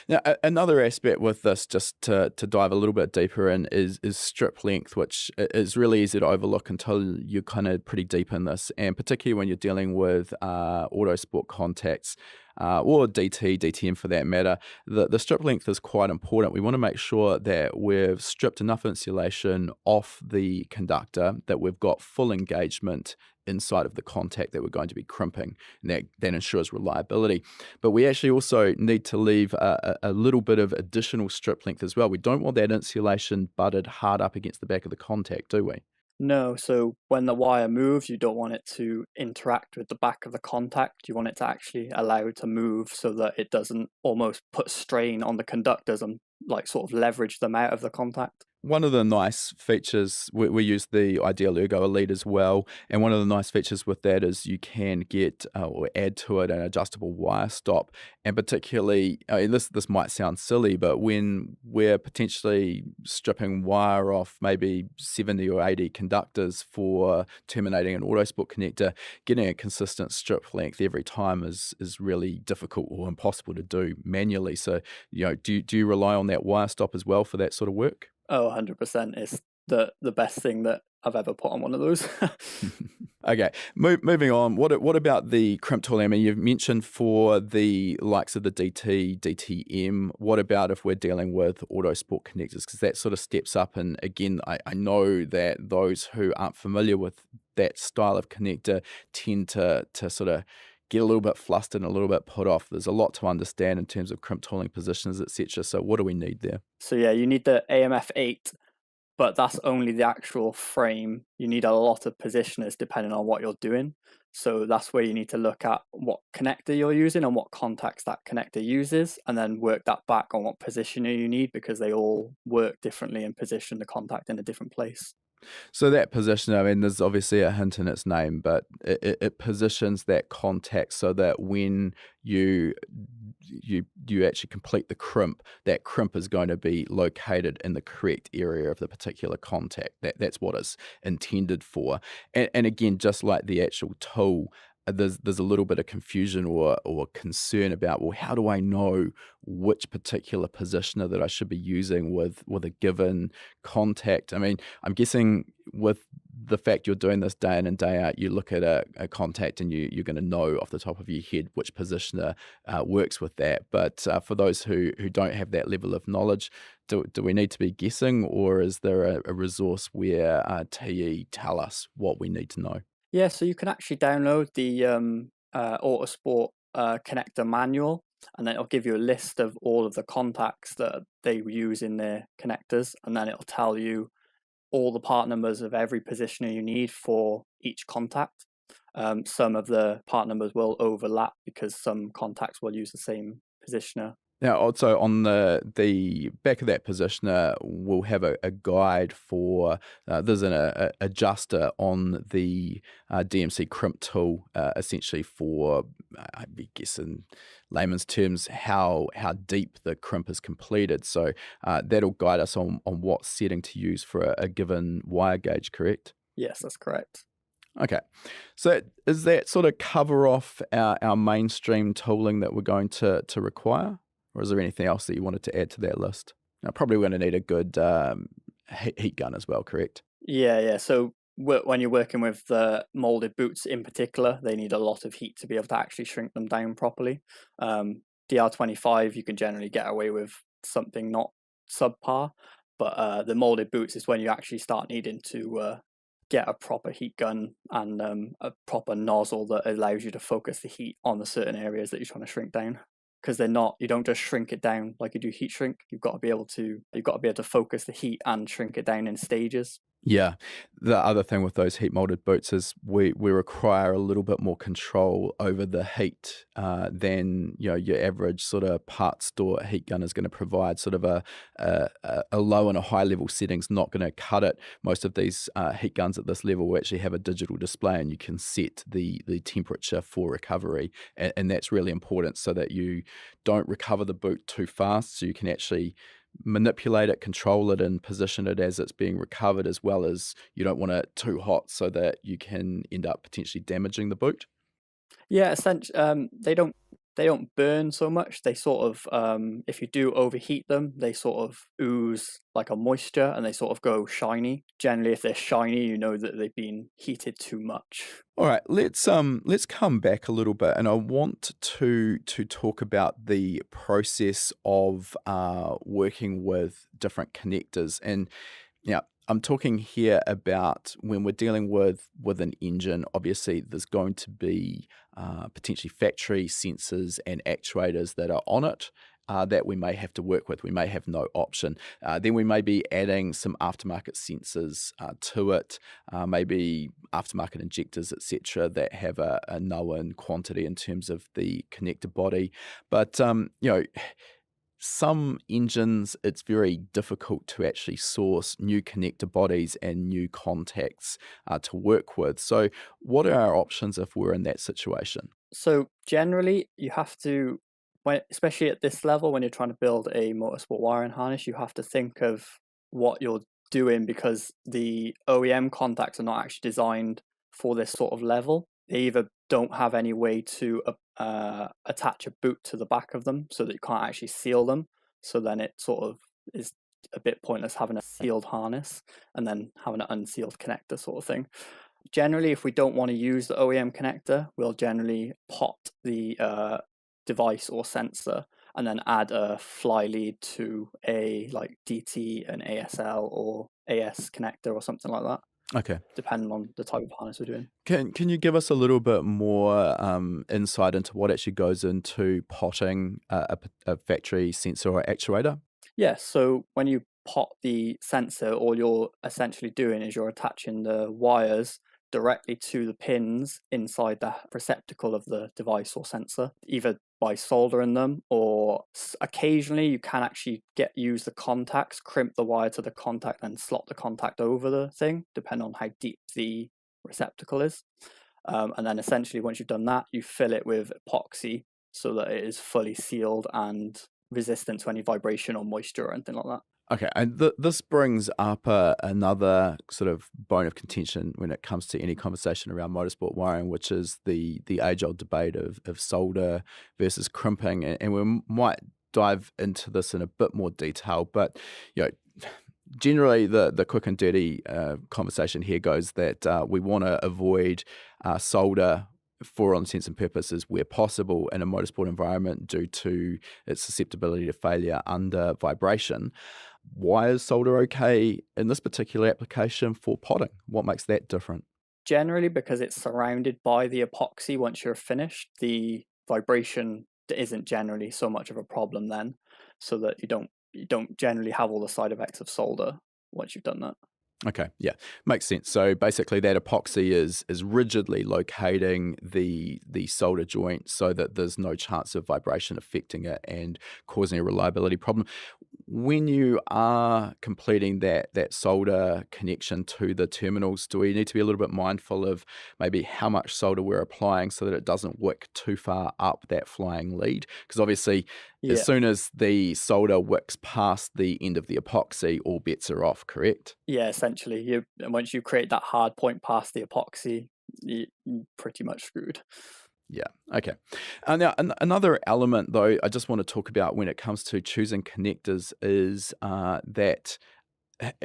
Now, another aspect with this, just to dive a little bit deeper in, is strip length, which is really easy to overlook until you're kind of pretty deep in this, and particularly when you're dealing with Autosport contacts or DT, DTM for that matter. The strip length is quite important. We want to make sure that we've stripped enough insulation off the conductor, that we've got full engagement inside of the contact that we're going to be crimping, and that ensures reliability. But we actually also need to leave a little bit of additional strip length as well. We don't want that insulation butted hard up against the back of the contact, do we? No, so when the wire moves, you don't want it to interact with the back of the contact. You want it to actually allow it to move so that it doesn't almost put strain on the conductors and like sort of leverage them out of the contact. One of the nice features, we use the Ideal Ergo Elite as well, and one of the nice features with that is you can get or add to it an adjustable wire stop. And particularly, this might sound silly, but when we're potentially stripping wire off maybe 70 or 80 conductors for terminating an Autosport connector, getting a consistent strip length every time is really difficult or impossible to do manually. So, do you rely on that wire stop as well for that sort of work? Oh, 100%. It's the best thing that I've ever put on one of those. Okay, moving on. What about the crimp tool? I mean, you've mentioned for the likes of the DT, DTM. What about if we're dealing with Autosport connectors? Because that sort of steps up. And again, I know that those who aren't familiar with that style of connector tend to sort of get a little bit flustered and a little bit put off. There's a lot to understand in terms of crimp tooling positions, etc. So what do we need there? So yeah, you need the AMF8, but that's only the actual frame. You need a lot of positioners depending on what you're doing. So that's where you need to look at what connector you're using and what contacts that connector uses, and then work that back on what positioner you need, because they all work differently and position the contact in a different place. So that position, I mean, there's obviously a hint in its name, but it positions that contact so that when you actually complete the crimp, that crimp is going to be located in the correct area of the particular contact. That's what it's intended for. And again, just like the actual tool, there's a little bit of confusion or concern about, well, how do I know which particular positioner that I should be using with a given contact? I mean, I'm guessing with the fact you're doing this day in and day out, you look at a contact and you're going to know off the top of your head which positioner works with that. But for those who don't have that level of knowledge, do we need to be guessing, or is there a resource where TE tell us what we need to know? Yeah, so you can actually download the Autosport connector manual, and then it'll give you a list of all of the contacts that they use in their connectors, and then it'll tell you all the part numbers of every positioner you need for each contact. Some of the part numbers will overlap because some contacts will use the same positioner. Now, also on the back of that positioner, we'll have a guide for, there's an adjuster on the DMC crimp tool, essentially for, I guess in layman's terms, how deep the crimp is completed. So that'll guide us on what setting to use for a given wire gauge, correct? Yes, that's correct. Okay, so is that sort of cover off our mainstream tooling that we're going to require? Or is there anything else that you wanted to add to that list? Now, probably going to need a good heat gun as well, correct? Yeah. So when you're working with the molded boots in particular, they need a lot of heat to be able to actually shrink them down properly. DR25, you can generally get away with something not subpar, but the molded boots is when you actually start needing to get a proper heat gun and a proper nozzle that allows you to focus the heat on the certain areas that you're trying to shrink down. because they're not, you don't just shrink it down like you do heat shrink. You've got to be able to focus the heat and shrink it down in stages. Yeah. The other thing with those heat molded boots is we require a little bit more control over the heat than your average sort of parts store heat gun is going to provide. Sort of a low and a high level setting's not going to cut it. Most of these heat guns at this level will actually have a digital display, and you can set the temperature for recovery, and that's really important so that you don't recover the boot too fast, so you can actually manipulate it, control it, and position it as it's being recovered, as well as you don't want it too hot so that you can end up potentially damaging the boot. Yeah, essentially, they don't burn so much. They sort of, if you do overheat them, they sort of ooze like a moisture, and they sort of go shiny. Generally, if they're shiny, you know that they've been heated too much. All right, let's come back a little bit, and I want to talk about the process of working with different connectors. And I'm talking here about when we're dealing with an engine. Obviously, there's going to be potentially factory sensors and actuators that are on it that we may have to work with. We may have no option. Then we may be adding some aftermarket sensors to it, maybe aftermarket injectors, etc., that have a known quantity in terms of the connector body. But some engines, it's very difficult to actually source new connector bodies and new contacts to work with. So what are our options if we're in that situation? So generally, you have to, especially at this level, when you're trying to build a motorsport wiring harness, you have to think of what you're doing, because the OEM contacts are not actually designed for this sort of level. They either don't have any way to attach a boot to the back of them, so that you can't actually seal them. So then it sort of is a bit pointless having a sealed harness and then having an unsealed connector sort of thing. Generally, if we don't want to use the OEM connector, we'll generally pot the device or sensor and then add a fly lead to a like DT, an ASL or AS connector or something like that, Okay. depending on the type of harness we're doing. Can you give us a little bit more insight into what actually goes into potting a factory sensor or actuator? Yeah, so when you pot the sensor, all you're essentially doing is you're attaching the wires directly to the pins inside the receptacle of the device or sensor, either by soldering them, or occasionally you can actually use the contacts, crimp the wire to the contact and slot the contact over the thing, depending on how deep the receptacle is. And then essentially once you've done that, you fill it with epoxy so that it is fully sealed and resistant to any vibration or moisture or anything like that. Okay, and this brings up another sort of bone of contention when it comes to any conversation around motorsport wiring, which is the age-old debate of solder versus crimping, and we might dive into this in a bit more detail. But generally, the quick and dirty conversation here goes that we want to avoid solder for all intents and purposes where possible in a motorsport environment due to its susceptibility to failure under vibration. Why is solder okay in this particular application for potting? What makes that different? Generally, because it's surrounded by the epoxy once you're finished, the vibration isn't generally so much of a problem then, so that you don't generally have all the side effects of solder once you've done that. Okay, yeah, makes sense. So basically, that epoxy is rigidly locating the solder joint so that there's no chance of vibration affecting it and causing a reliability problem. When you are completing that solder connection to the terminals, do we need to be a little bit mindful of maybe how much solder we're applying so that it doesn't wick too far up that flying lead? Because obviously, as soon as the solder wicks past the end of the epoxy, all bets are off, correct? Yeah, essentially, once you create that hard point past the epoxy, you're pretty much screwed. Yeah. Okay. Now, another element, though, I just want to talk about when it comes to choosing connectors is that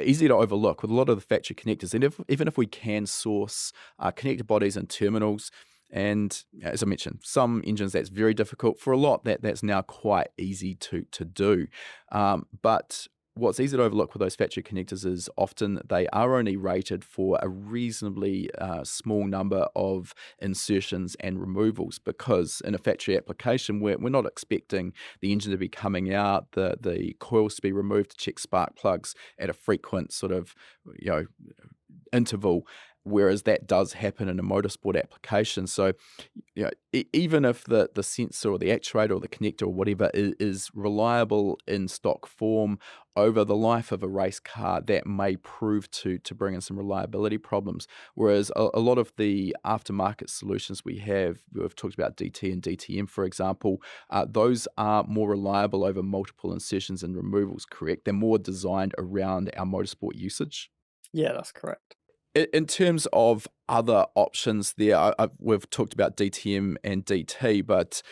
easy to overlook with a lot of the factory connectors. And even if we can source connector bodies and terminals, and as I mentioned, some engines that's very difficult. For a lot, that's now quite easy to do. But what's easy to overlook with those factory connectors is often they are only rated for a reasonably small number of insertions and removals, because in a factory application we're not expecting the engine to be coming out, the coils to be removed to check spark plugs at a frequent sort of, you know, interval, whereas that does happen in a motorsport application. So, you know, even if the sensor or the actuator or the connector or whatever is reliable in stock form over the life of a race car, that may prove to bring in some reliability problems. Whereas a lot of the aftermarket solutions we've talked about DT and DTM, for example, those are more reliable over multiple insertions and removals, correct? They're more designed around our motorsport usage. Yeah, that's correct. In terms of other options there, we've talked about DTM and DT, but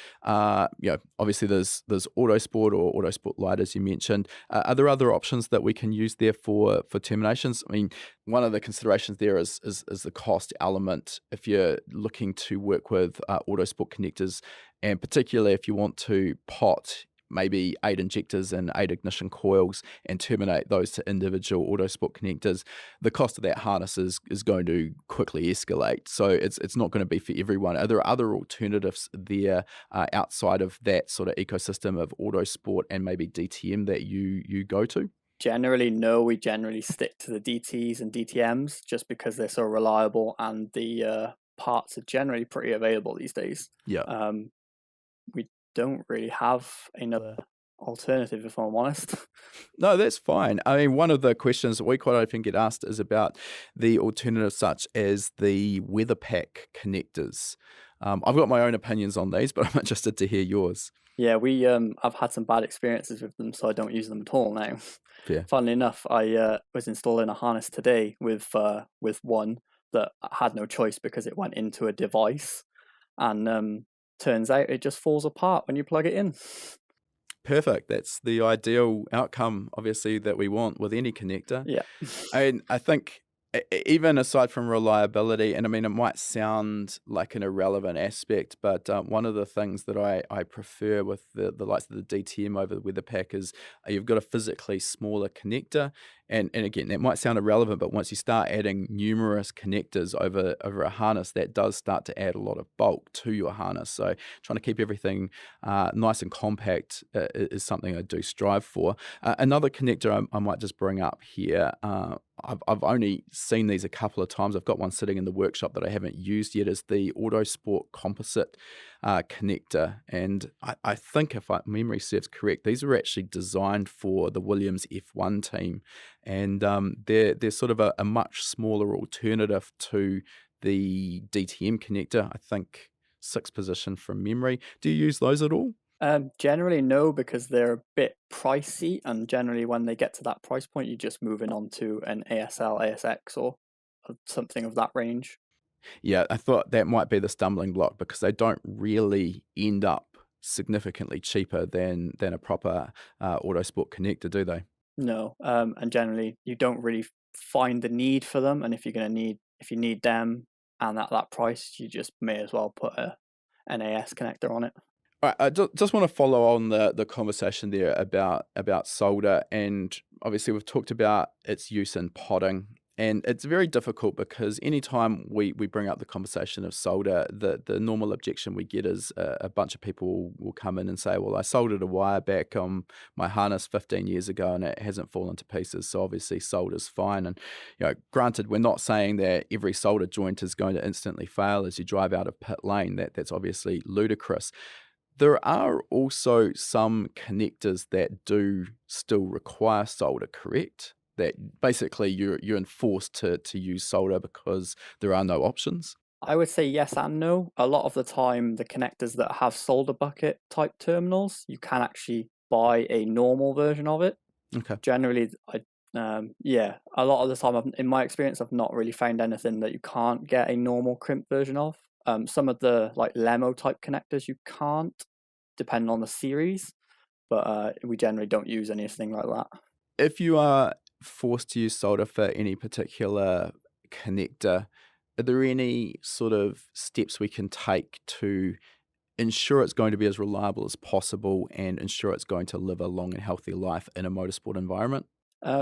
you know, obviously there's Autosport or Autosport Lite, as you mentioned. Are there other options that we can use there for terminations? I mean, one of the considerations there is the cost element. If you're looking to work with Autosport connectors, and particularly if you want to pot maybe 8 injectors and 8 ignition coils and terminate those to individual Autosport connectors, the cost of that harness is going to quickly escalate. So it's not going to be for everyone. Are there other alternatives there outside of that sort of ecosystem of Autosport and maybe DTM that you go to? Generally, no. We generally stick to the DTs and DTMs just because they're so reliable, and the parts are generally pretty available these days. Yeah. We don't really have another alternative, if I'm honest. No, that's fine. I mean, one of the questions that we quite often get asked is about the alternatives such as the weather pack connectors. I've got my own opinions on these, but I'm interested to hear yours. Yeah, I've had some bad experiences with them, so I don't use them at all now. Fair. Funnily enough, I was installing a harness today with one that had no choice because it went into a device, and turns out it just falls apart when you plug it in. Perfect. That's the ideal outcome, obviously, that we want with any connector. Yeah. And I think even aside from reliability, and I mean, it might sound like an irrelevant aspect, but one of the things that I prefer with the likes of the DTM over the weather pack is you've got a physically smaller connector. And again, that might sound irrelevant, but once you start adding numerous connectors over a harness, that does start to add a lot of bulk to your harness. So trying to keep everything nice and compact is something I do strive for. Another connector I might just bring up here, I've only seen these a couple of times. I've got one sitting in the workshop that I haven't used yet, is the Autosport composite connector. And I think, if memory serves correct, these were actually designed for the Williams F1 team. And they're sort of a much smaller alternative to the DTM connector. I think 6th position from memory. Do you use those at all? Generally, no, because they're a bit pricey, and generally when they get to that price point, you're just moving on to an ASL, ASX, or something of that range. Yeah, I thought that might be the stumbling block, because they don't really end up significantly cheaper than a proper Autosport connector, do they? No, and generally you don't really find the need for them, and if you need them and at that price, you just may as well put an AS connector on it. All right, I just want to follow on the conversation there about solder, and obviously we've talked about its use in potting. And it's very difficult because anytime we bring up the conversation of solder, the normal objection we get is a bunch of people will come in and say, well, I soldered a wire back on my harness 15 years ago and it hasn't fallen to pieces, so obviously solder's fine. And granted, we're not saying that every solder joint is going to instantly fail as you drive out of pit lane. That's obviously ludicrous. There are also some connectors that do still require solder, correct? That basically you're enforced to use solder because there are no options? I would say yes and no. A lot of the time, the connectors that have solder bucket type terminals, you can actually buy a normal version of it. Okay. Generally, a lot of the time, in my experience, I've not really found anything that you can't get a normal crimp version of. Some of the like Lemo type connectors you can't, depending on the series, but we generally don't use anything like that. If you are forced to use solder for any particular connector, are there any sort of steps we can take to ensure it's going to be as reliable as possible and ensure it's going to live a long and healthy life in a motorsport environment?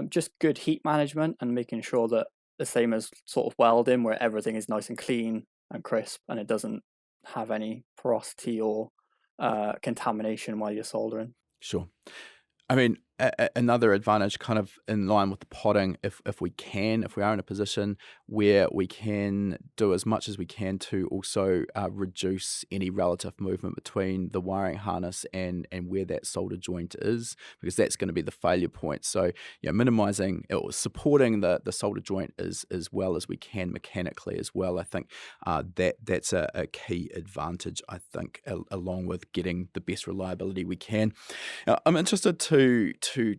Just good heat management and making sure that the same as sort of welding, where everything is nice and clean and crisp and it doesn't have any porosity or contamination while you're soldering. Sure. I mean, another advantage kind of in line with the potting, if we are in a position where we can do as much as we can to also reduce any relative movement between the wiring harness and where that solder joint is, because that's going to be the failure point. So, minimizing or supporting the solder joint as well as we can mechanically as well. I think that's a key advantage, I think, along with getting the best reliability we can. Now, I'm interested to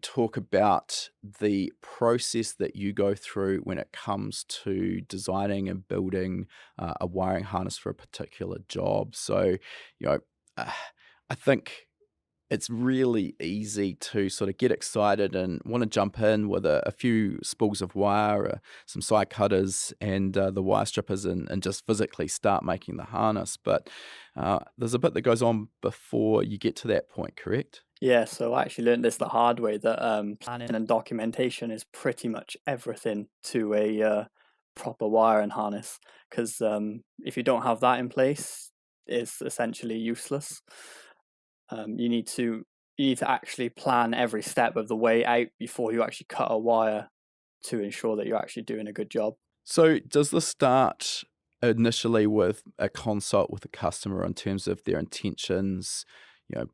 talk about the process that you go through when it comes to designing and building a wiring harness for a particular job. So, you know, uh, I think it's really easy to sort of get excited and want to jump in with a few spools of wire, some side cutters, and the wire strippers, and just physically start making the harness. But there's a bit that goes on before you get to that point, correct? Yeah, so I actually learned this the hard way that planning and documentation is pretty much everything to a proper wiring harness. Because if you don't have that in place, it's essentially useless. You need to actually plan every step of the way out before you actually cut a wire to ensure that you're actually doing a good job. So does this start initially with a consult with the customer in terms of their intentions,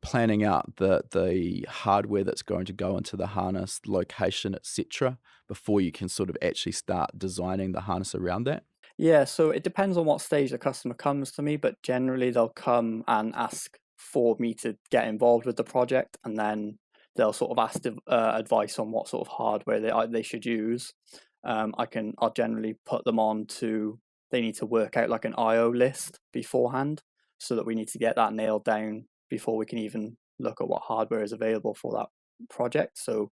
planning out the hardware that's going to go into the harness, location, etc., before you can sort of actually start designing the harness around that? Yeah, so it depends on what stage the customer comes to me, but generally they'll come and ask for me to get involved with the project, and then they'll sort of ask advice on what sort of hardware they should use. I'll generally put them on to they need to work out like an IO list beforehand, so that we need to get that nailed down before we can even look at what hardware is available for that project. So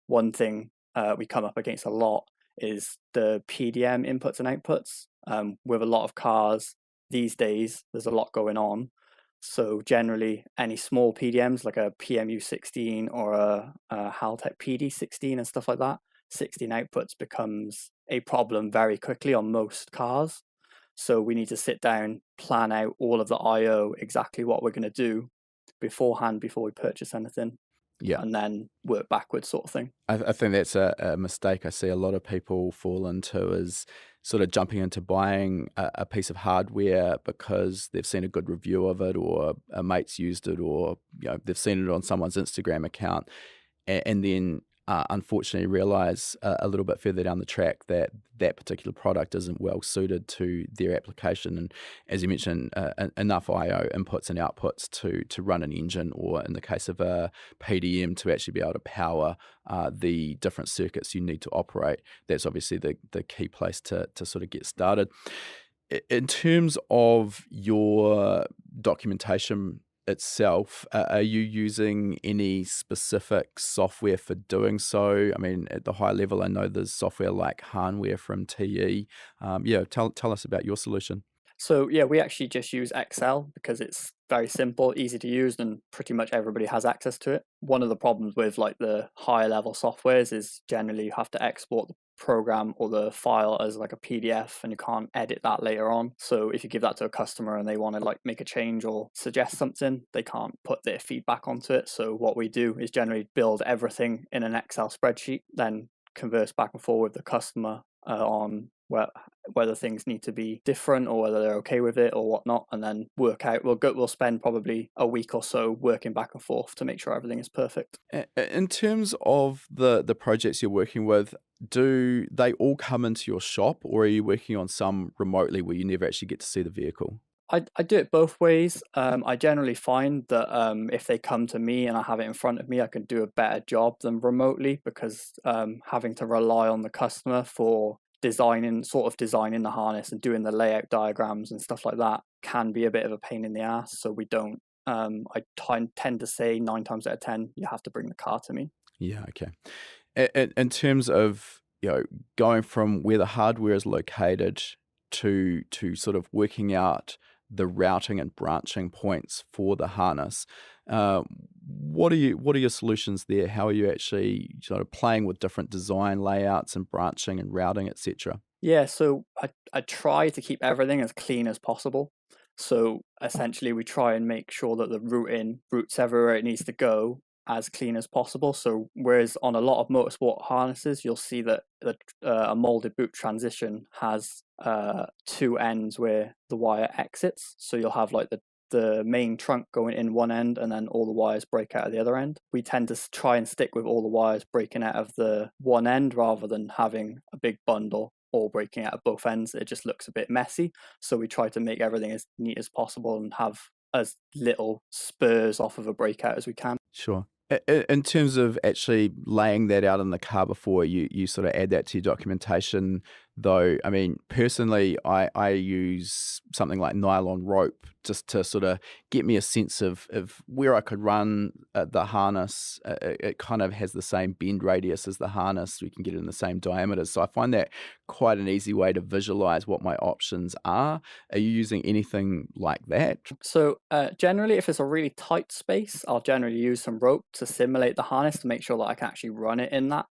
one thing we come up against a lot is the PDM inputs and outputs. With a lot of cars these days, there's a lot going on. So generally, any small PDMs like a PMU16 or a Haltech PD16 and stuff like that, 16 outputs becomes a problem very quickly on most cars. So we need to sit down, plan out all of the IO, exactly what we're going to do beforehand before we purchase anything, Yeah. and then work backwards, sort of thing. I think that's a mistake I see a lot of people fall into, is sort of jumping into buying a piece of hardware because they've seen a good review of it, or a mate's used it, or they've seen it on someone's Instagram account, and then unfortunately realize a little bit further down the track that that particular product isn't well suited to their application. And as you mentioned, enough I/O inputs and outputs to run an engine, or in the case of a PDM, to actually be able to power the different circuits you need to operate. That's obviously the key place to sort of get started. In terms of your documentation itself, are you using any specific software for doing so? I mean, at the high level, I know there's software like Hardware from TE. Tell us about your solution. So yeah, we actually just use Excel because it's very simple, easy to use, and pretty much everybody has access to it. One of the problems with like the higher level softwares is generally you have to export the program or the file as like a PDF, and you can't edit that later on. So if you give that to a customer and they want to like make a change or suggest something, they can't put their feedback onto it. So what we do is generally build everything in an Excel spreadsheet, then converse back and forth with the customer on whether things need to be different or whether they're okay with it or whatnot, and then work out. We'll spend probably a week or so working back and forth to make sure everything is perfect. In terms of the projects you're working with, do they all come into your shop, or are you working on some remotely where you never actually get to see the vehicle? I do it both ways. I generally find that if they come to me and I have it in front of me, I can do a better job than remotely, because having to rely on the customer for designing the harness and doing the layout diagrams and stuff like that can be a bit of a pain in the ass. So we don't. Tend to say 9 times out of 10, you have to bring the car to me. Yeah, okay. In terms of going from where the hardware is located to sort of working out the routing and branching points for the harness. What are your solutions there? How are you actually sort of playing with different design layouts and branching and routing, etc.? Yeah, so I try to keep everything as clean as possible. So essentially, we try and make sure that the routing routes everywhere it needs to go as clean as possible. So whereas on a lot of motorsport harnesses, you'll see that a molded boot transition has two ends where the wire exits. So you'll have like the main trunk going in one end and then all the wires break out of the other end. We tend to try and stick with all the wires breaking out of the one end rather than having a big bundle all breaking out of both ends. It just looks a bit messy. So we try to make everything as neat as possible and have as little spurs off of a breakout as we can. Sure. In terms of actually laying that out in the car before you sort of add that to your documentation, though, I mean, personally, I use something like nylon rope just to sort of get me a sense of where I could run the harness. It kind of has the same bend radius as the harness. We can get it in the same diameter. So I find that quite an easy way to visualize what my options are. Are you using anything like that? So generally, if it's a really tight space, I'll generally use some rope to simulate the harness to make sure that I can actually run it in that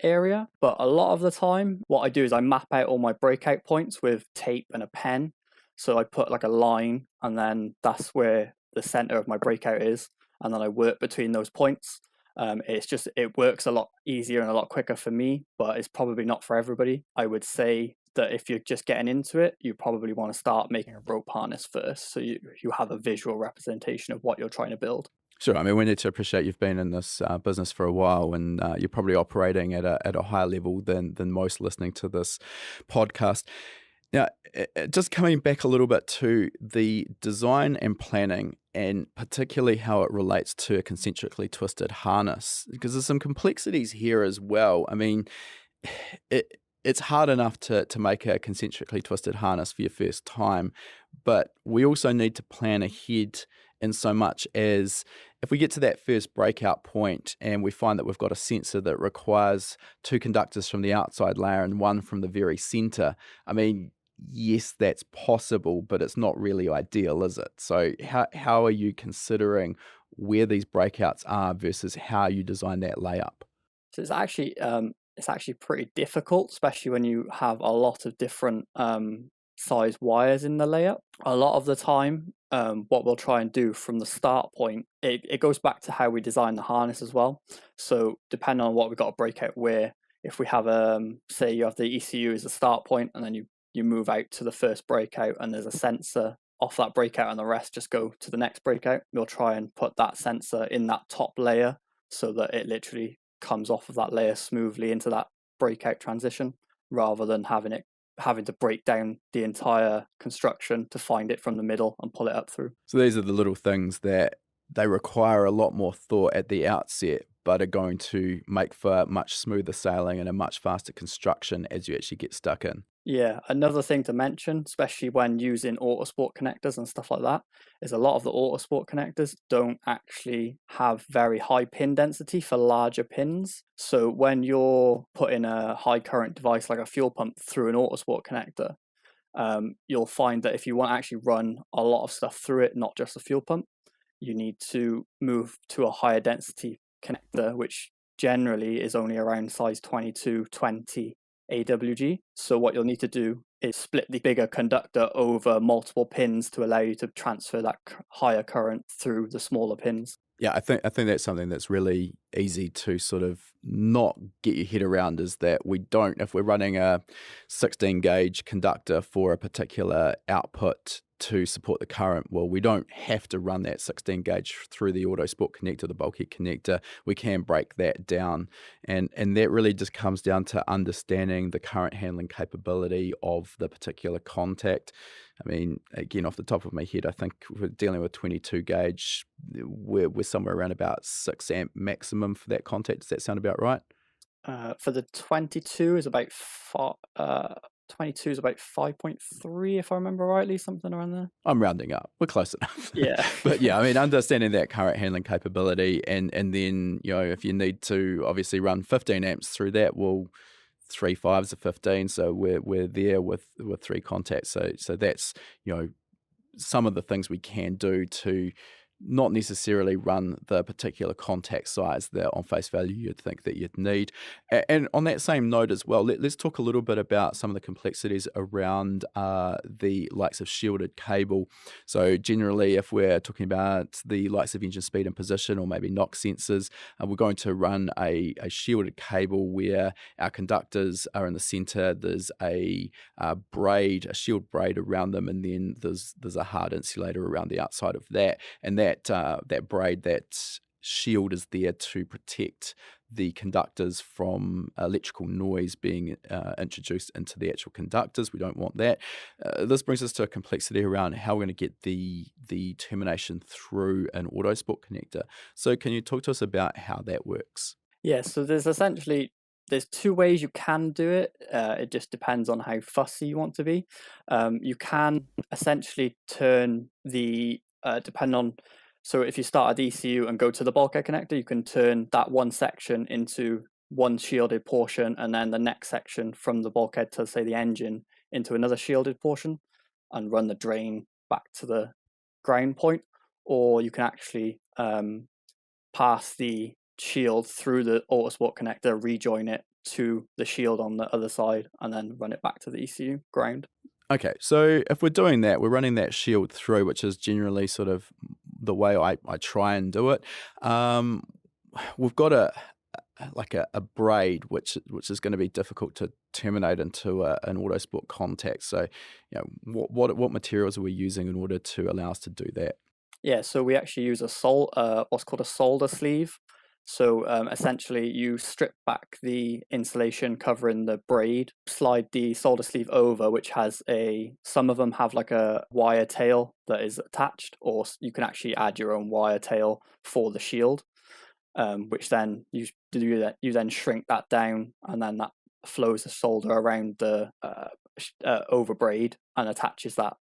area. But a lot of the time, what I do is I map out all my breakout points with tape and a pen. So I put like a line, and then that's where the center of my breakout is, and then I work between those points. It works a lot easier and a lot quicker for me, but it's probably not for everybody. I would say that if you're just getting into it, you probably want to start making a rope harness first, so you have a visual representation of what you're trying to build. Sure. I mean, we need to appreciate you've been in this business for a while, and you're probably operating at a higher level than most listening to this podcast. Now, just coming back a little bit to the design and planning, and particularly how it relates to a concentrically twisted harness, because there's some complexities here as well. I mean, it's hard enough to make a concentrically twisted harness for your first time, but we also need to plan ahead in so much as if we get to that first breakout point and we find that we've got a sensor that requires two conductors from the outside layer and one from the very center. I mean, yes, that's possible, but it's not really ideal, is it? So how are you considering where these breakouts are versus how you design that layup? So it's actually pretty difficult, especially when you have a lot of different size wires in the layup. A lot of the time, what we'll try and do from the start point, it goes back to how we design the harness as well. So depending on what we've got to break out where, if we have say you have the ECU as a start point and then you move out to the first breakout and there's a sensor off that breakout and the rest just go to the next breakout, we'll try and put that sensor in that top layer so that it literally comes off of that layer smoothly into that breakout transition, rather than having to break down the entire construction to find it from the middle and pull it up through. So these are the little things that they require a lot more thought at the outset, but are going to make for much smoother sailing and a much faster construction as you actually get stuck in. Yeah, another thing to mention, especially when using Autosport connectors and stuff like that, is a lot of the Autosport connectors don't actually have very high pin density for larger pins. So when you're putting a high current device like a fuel pump through an Autosport connector, you'll find that if you want to actually run a lot of stuff through it, not just a fuel pump, you need to move to a higher density connector, which generally is only around size 22-20 AWG. So what you'll need to do is split the bigger conductor over multiple pins to allow you to transfer that higher current through the smaller pins. Yeah, I think that's something that's really easy to sort of not get your head around, is that we don't, if we're running a 16 gauge conductor for a particular output to support the current, well, we don't have to run that 16 gauge through the Autosport connector, the bulkhead connector. We can break that down. And that really just comes down to understanding the current handling capability of the particular contact. I mean, again, off the top of my head, I think we're dealing with 22 gauge. We're somewhere around about 6 amp maximum for that contact. Does that sound about right? For the 22 is about 5.3, if I remember rightly, something around there. I'm rounding up. We're close enough. Yeah. But yeah, I mean, understanding that current handling capability, and then, you know, if you need to obviously run 15 amps through that, well, 3 5s are 15, so we're there with 3 contacts. So that's, you know, some of the things we can do to not necessarily run the particular contact size that on face value you'd think that you'd need. And on that same note as well, let's talk a little bit about some of the complexities around the likes of shielded cable. So generally, if we're talking about the likes of engine speed and position, or maybe knock sensors, we're going to run a shielded cable where our conductors are in the center. There's a shield braid around them, and then there's a hard insulator around the outside of that. And that braid, that shield, is there to protect the conductors from electrical noise being introduced into the actual conductors. We don't want that. This brings us to a complexity around how we're going to get the termination through an Autosport connector. So can you talk to us about how that works? Yeah, so there's two ways you can do it. It just depends on how fussy you want to be. You can essentially turn so if you start at ECU and go to the bulkhead connector, you can turn that one section into one shielded portion, and then the next section from the bulkhead to, say, the engine into another shielded portion, and run the drain back to the ground point. Or you can actually pass the shield through the Autosport connector, rejoin it to the shield on the other side, and then run it back to the ECU ground. Okay, so if we're doing that, we're running that shield through, which is generally sort of the way I try and do it. We've got a braid which is going to be difficult to terminate into an Autosport contact. So, what materials are we using in order to allow us to do that? Yeah, so we actually use what's called a solder sleeve. So essentially, you strip back the insulation covering the braid, slide the solder sleeve over, which has some of them have like a wire tail that is attached, or you can actually add your own wire tail for the shield, which then you then shrink that down, and then that flows the solder around the over braid and attaches that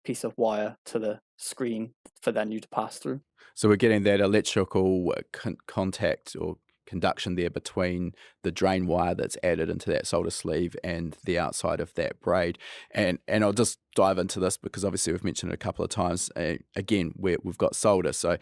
piece of wire to the screen for then you to pass through. So we're getting that electrical contact or conduction there between the drain wire that's added into that solder sleeve and the outside of that braid. And I'll just dive into this because obviously we've mentioned it a couple of times. Again, we've got solder. So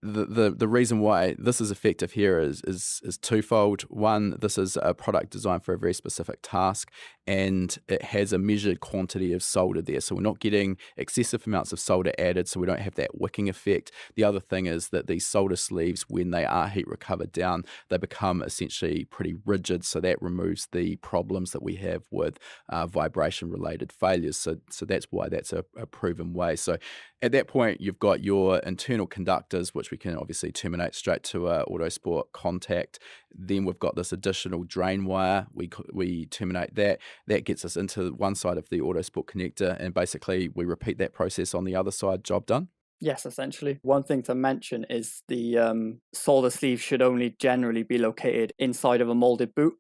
the reason why this is effective here is twofold. One, this is a product designed for a very specific task, and it has a measured quantity of solder there. So we're not getting excessive amounts of solder added, so we don't have that wicking effect. The other thing is that these solder sleeves, when they are heat recovered down, they become essentially pretty rigid, so that removes the problems that we have with vibration-related failures. So that's why that's a proven way. So at that point, you've got your internal conductors, which we can obviously terminate straight to a Autosport contact. Then we've got this additional drain wire. We terminate that. That gets us into one side of the Autosport connector, and basically we repeat that process on the other side. Job done. Yes, essentially. One thing to mention is the solder sleeve should only generally be located inside of a molded boot.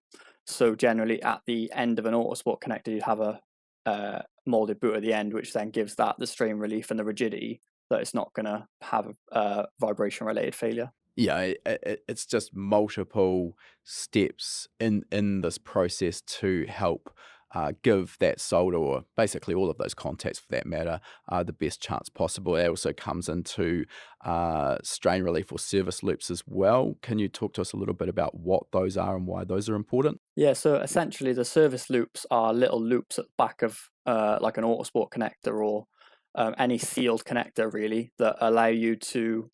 So generally at the end of an Autosport connector, you'd have a molded boot at the end, which then gives that the strain relief and the rigidity that it's not going to have a vibration related failure. Yeah, it's just multiple steps in this process to help give that solder, or basically all of those contacts for that matter, the best chance possible. It also comes into strain relief or service loops as well. Can you talk to us a little bit about what those are and why those are important? Yeah, so essentially the service loops are little loops at the back of like an Autosport connector or any sealed connector really, that allow you to,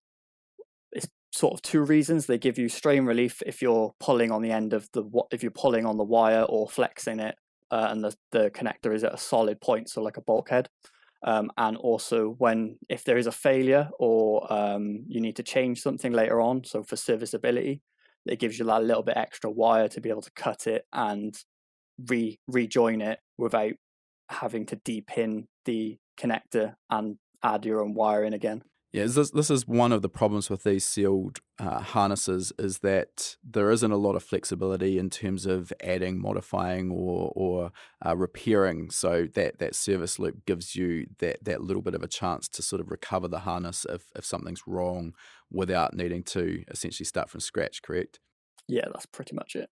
it's sort of two reasons. They give you strain relief if you're pulling on the end of if you're pulling on the wire or flexing it, and the connector is at a solid point, so like a bulkhead. And also if there is a failure or you need to change something later on, so for serviceability, it gives you that little bit extra wire to be able to cut it and rejoin it without having to depin the connector and add your own wire in again. Yeah, this is one of the problems with these sealed harnesses, is that there isn't a lot of flexibility in terms of adding, modifying, or repairing. So that service loop gives you that little bit of a chance to sort of recover the harness if something's wrong without needing to essentially start from scratch, correct? Yeah, that's pretty much it.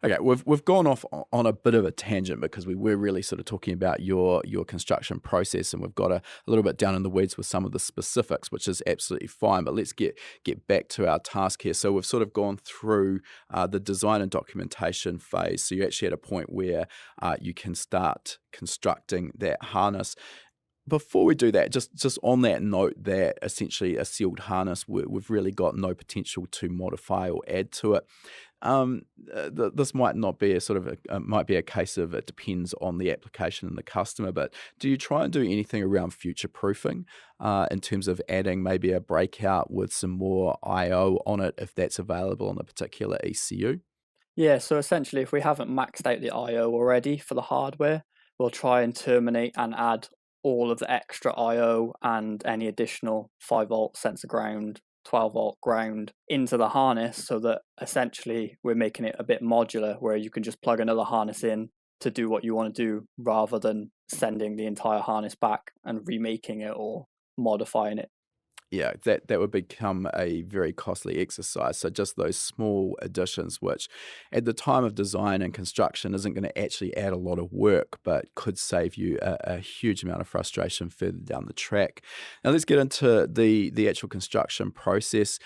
Okay, we've gone off on a bit of a tangent because we were really sort of talking about your construction process, and we've got a little bit down in the weeds with some of the specifics, which is absolutely fine. But let's get back to our task here. So we've sort of gone through the design and documentation phase. So you're actually at a point where you can start constructing that harness. Before we do that, just on that note, that essentially a sealed harness, we've really got no potential to modify or add to it. This might not be a sort of might be a case of it depends on the application and the customer. But do you try and do anything around future proofing in terms of adding maybe a breakout with some more I/O on it if that's available on a particular ECU? Yeah, so essentially, if we haven't maxed out the I/O already for the hardware, we'll try and terminate and add all of the extra I/O and any additional 5-volt sensor ground, 12-volt ground into the harness, so that essentially we're making it a bit modular, where you can just plug another harness in to do what you want to do, rather than sending the entire harness back and remaking it or modifying it. Yeah, that would become a very costly exercise. So just those small additions, which at the time of design and construction isn't going to actually add a lot of work, but could save you a huge amount of frustration further down the track. Now let's get into the actual construction process.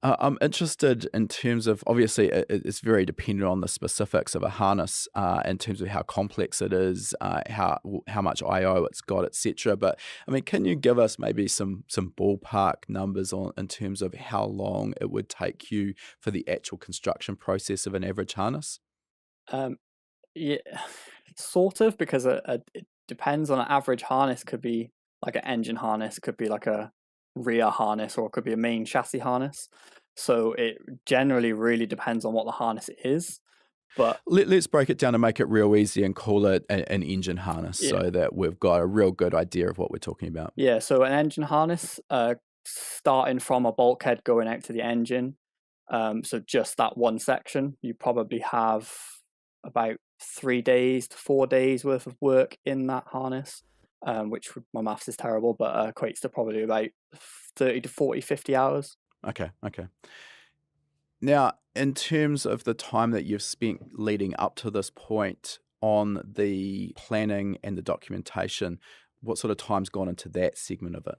I'm interested in terms of, obviously it's very dependent on the specifics of a harness in terms of how complex it is, how much I/O it's got, etc. But I mean, can you give us maybe some ballpark numbers on in terms of how long it would take you for the actual construction process of an average harness? Um, yeah, sort of, because it depends on an average harness. Could be like an engine harness, could be like a rear harness, or it could be a main chassis harness. So it generally really depends on what the harness is. But Let's break it down and make it real easy and call it an engine harness yeah, so that we've got a real good idea of what we're talking about. yeah. So an engine harness, starting from a bulkhead going out to the engine. So just that one section, you probably have about 3 days to 4 days worth of work in that harness, my maths is terrible, but equates to probably about 30 to 40, 50 hours. Okay, okay. Now, in terms of the time that you've spent leading up to this point on the planning and the documentation, what sort of time's gone into that segment of it?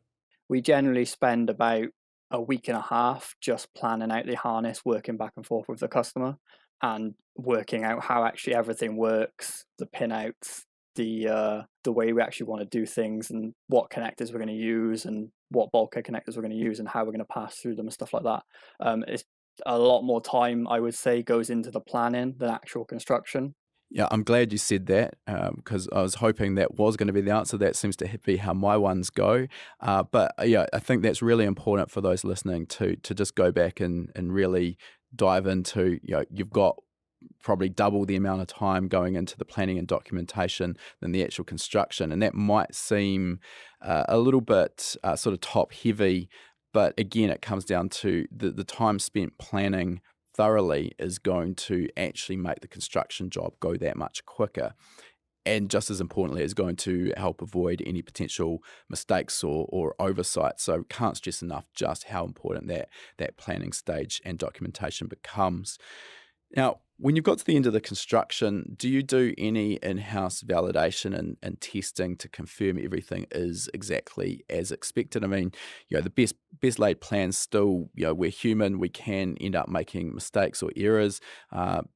We generally spend about a week and a half just planning out the harness, working back and forth with the customer, and working out how actually everything works, the pinouts, the way we actually want to do things, and what connectors we're going to use, and what bulkhead connectors we're going to use, and how we're going to pass through them and stuff like that. It's a lot more time, I would say, goes into the planning than actual construction. Yeah, I'm glad you said that because I was hoping that was going to be the answer. That seems to be how my ones go. But yeah, I think that's really important for those listening to just go back and really dive into, you've got probably double the amount of time going into the planning and documentation than the actual construction. And that might seem a little bit sort of top heavy, but again, it comes down to the time spent planning thoroughly is going to actually make the construction job go that much quicker. And just as importantly, is going to help avoid any potential mistakes or oversight. So can't stress enough just how important that planning stage and documentation becomes. Now, when you've got to the end of the construction, do you do any in-house validation and testing to confirm everything is exactly as expected? I mean, the best laid plans still, we're human, we can end up making mistakes or errors.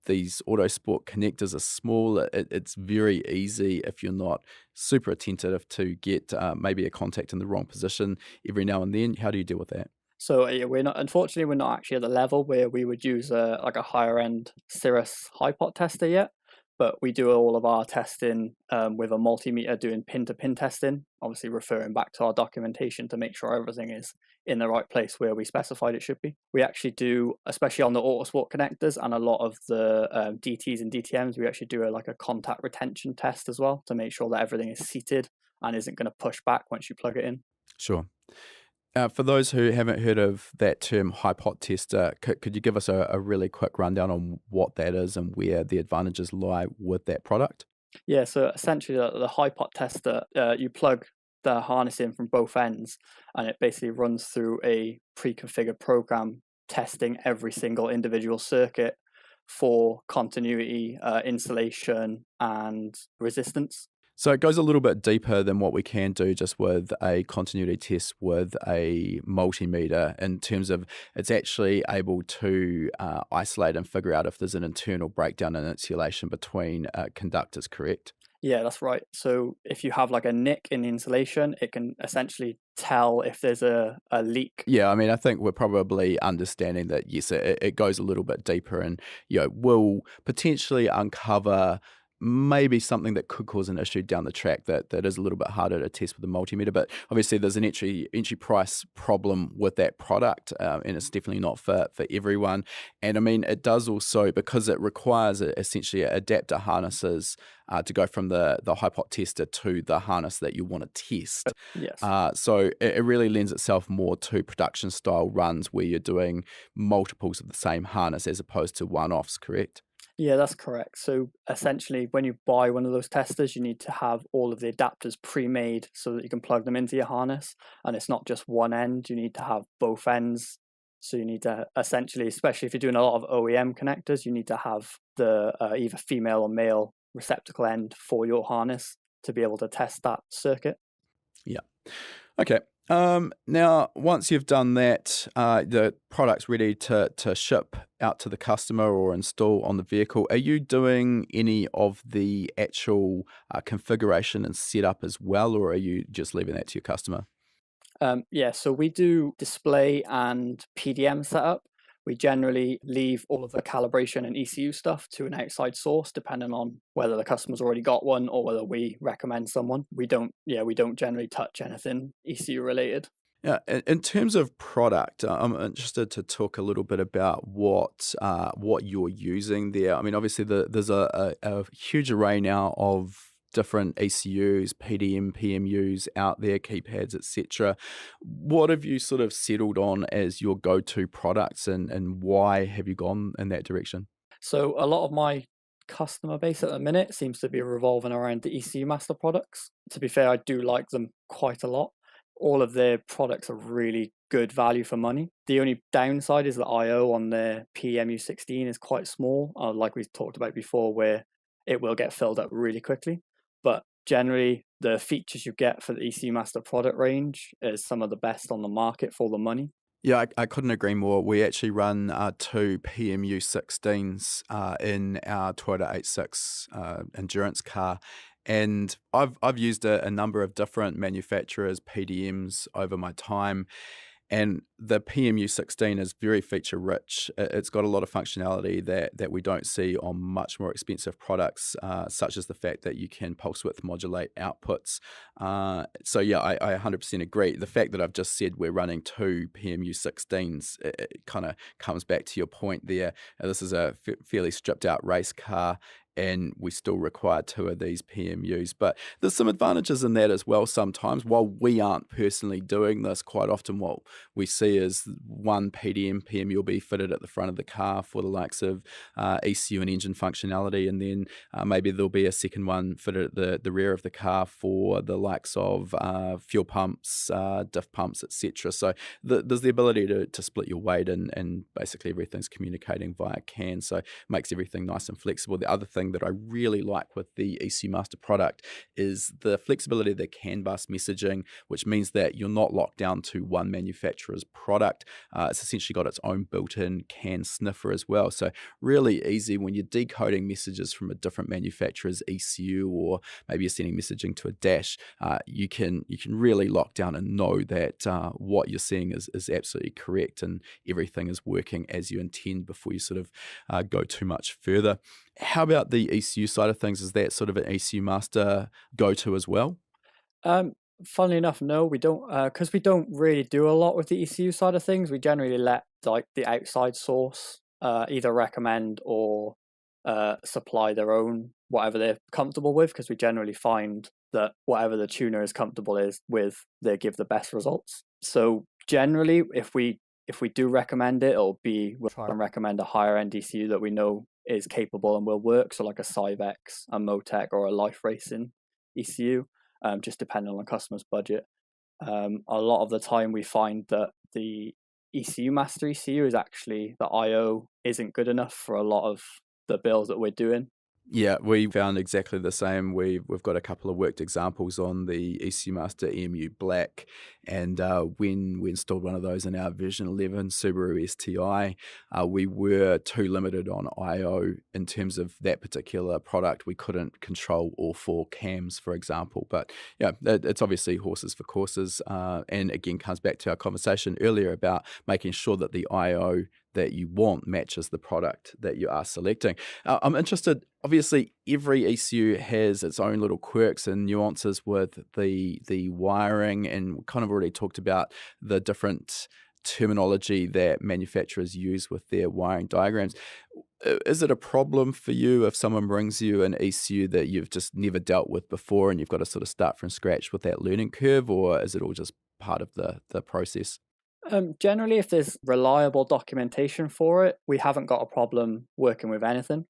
These Autosport connectors are small. It's very easy if you're not super attentive to get maybe a contact in the wrong position every now and then. How do you deal with that? So yeah, unfortunately, we're not actually at the level where we would use a higher end Cirrus high pot tester yet, but we do all of our testing with a multimeter, doing pin to pin testing, obviously referring back to our documentation to make sure everything is in the right place where we specified it should be. We actually do, especially on the Autosport connectors and a lot of the DTs and DTMs, we actually do a contact retention test as well to make sure that everything is seated and isn't going to push back once you plug it in. Sure. For those who haven't heard of that term, high pot tester, could you give us a really quick rundown on what that is and where the advantages lie with that product? Yeah, so essentially the high pot tester, you plug the harness in from both ends, and it basically runs through a pre-configured program testing every single individual circuit for continuity, insulation, and resistance. So it goes a little bit deeper than what we can do just with a continuity test with a multimeter in terms of it's actually able to isolate and figure out if there's an internal breakdown in insulation between conductors, correct? Yeah, that's right. So if you have like a nick in the insulation, it can essentially tell if there's a leak. Yeah, I mean, I think we're probably understanding that, yes, it goes a little bit deeper and, will potentially uncover maybe something that could cause an issue down the track that is a little bit harder to test with a multimeter. But obviously, there's an entry price problem with that product, and it's definitely not for everyone. And I mean, it does also, because it requires essentially adapter harnesses to go from the high pot tester to the harness that you want to test. Yes. So it really lends itself more to production style runs where you're doing multiples of the same harness as opposed to one-offs, correct? Yeah, that's correct. So essentially, when you buy one of those testers, you need to have all of the adapters pre-made so that you can plug them into your harness. And it's not just one end, you need to have both ends. So you need to essentially, especially if you're doing a lot of OEM connectors, you need to have the either female or male receptacle end for your harness to be able to test that circuit. Yeah. Okay. Now, once you've done that, the product's ready to ship out to the customer or install on the vehicle. Are you doing any of the actual configuration and setup as well, or are you just leaving that to your customer? Yeah, so we do display and PDM setup. We generally leave all of the calibration and ECU stuff to an outside source, depending on whether the customer's already got one or whether we recommend someone. We don't generally touch anything ECU related. Yeah, in terms of product, I'm interested to talk a little bit about what you're using there. I mean, obviously, there's a huge array now of different ECUs, PDM, PMUs out there, keypads, etc. What have you sort of settled on as your go-to products, and why have you gone in that direction? So a lot of my customer base at the minute seems to be revolving around the ECU Master products. To be fair, I do like them quite a lot. All of their products are really good value for money. The only downside is the IO on their PMU16 is quite small, like we talked about before, where it will get filled up really quickly. But generally, the features you get for the ECU Master product range is some of the best on the market for the money. Yeah, I couldn't agree more. We actually run two PMU16s in our Toyota 86 endurance car, and I've used a number of different manufacturers' PDMs over my time. And the PMU16 is very feature rich. It's got a lot of functionality that we don't see on much more expensive products, such as the fact that you can pulse width modulate outputs. So yeah, I 100% agree. The fact that I've just said we're running two PMU16s, it kind of comes back to your point there. This is a fairly stripped out race car, and we still require two of these PMUs. But there's some advantages in that as well sometimes. While we aren't personally doing this, quite often what we see is one PMU will be fitted at the front of the car for the likes of ECU and engine functionality, and then maybe there'll be a second one fitted at the rear of the car for the likes of fuel pumps, diff pumps, etc. So there's the ability to split your weight, and basically everything's communicating via CAN, so it makes everything nice and flexible. The other thing that I really like with the ECU Master product is the flexibility of the CAN bus messaging, which means that you're not locked down to one manufacturer's product. It's essentially got its own built-in CAN sniffer as well. So really easy when you're decoding messages from a different manufacturer's ECU, or maybe you're sending messaging to a dash, you can really lock down and know that what you're seeing is absolutely correct and everything is working as you intend before you sort of go too much further. How about the ECU side of things? Is that sort of an ECU Master go-to as well? Funnily enough, no, we don't, because we don't really do a lot with the ECU side of things. We generally let like the outside source either recommend or supply their own whatever they're comfortable with, because we generally find that whatever the tuner is comfortable is with, they give the best results. So generally, if we do recommend it, we'll try and recommend a higher end ECU that we know is capable and will work. So like a Cyvex, a Motec, or a Life Racing ECU, just depending on the customer's budget. A lot of the time we find that the ECU master ECU is actually the IO isn't good enough for a lot of the builds that we're doing. Yeah, we found exactly the same. We've got a couple of worked examples on the ECU Master EMU Black, and when we installed one of those in our version 11 Subaru STI, we were too limited on I/O in terms of that particular product. We couldn't control all 4 cams, for example. But yeah, it's obviously horses for courses, and again comes back to our conversation earlier about making sure that the I/O that you want matches the product that you are selecting. I'm interested, obviously, every ECU has its own little quirks and nuances with the wiring, and we kind of already talked about the different terminology that manufacturers use with their wiring diagrams. Is it a problem for you if someone brings you an ECU that you've just never dealt with before and you've got to sort of start from scratch with that learning curve, or is it all just part of the process? Generally, if there's reliable documentation for it, we haven't got a problem working with anything.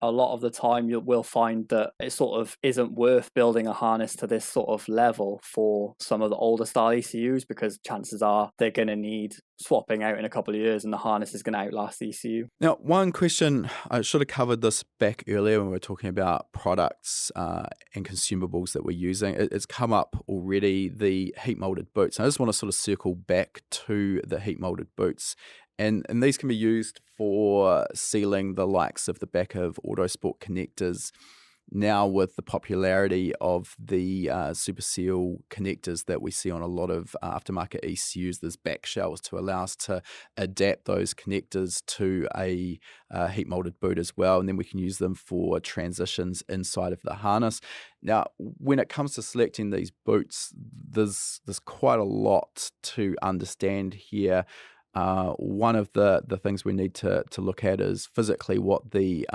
A lot of the time, you will find that it sort of isn't worth building a harness to this sort of level for some of the older style ECUs, because chances are they're going to need swapping out in a couple of years and the harness is going to outlast the ECU. Now, one question, I should have covered this back earlier when we were talking about products and consumables that we're using. It's come up already, the heat molded boots. I just want to sort of circle back to the heat molded boots. And these can be used for sealing the likes of the back of Autosport connectors. Now, with the popularity of the Super Seal connectors that we see on a lot of aftermarket ECUs, there's back shells to allow us to adapt those connectors to a heat molded boot as well, and then we can use them for transitions inside of the harness. Now, when it comes to selecting these boots, there's quite a lot to understand here. One of the things we need to look at is physically what the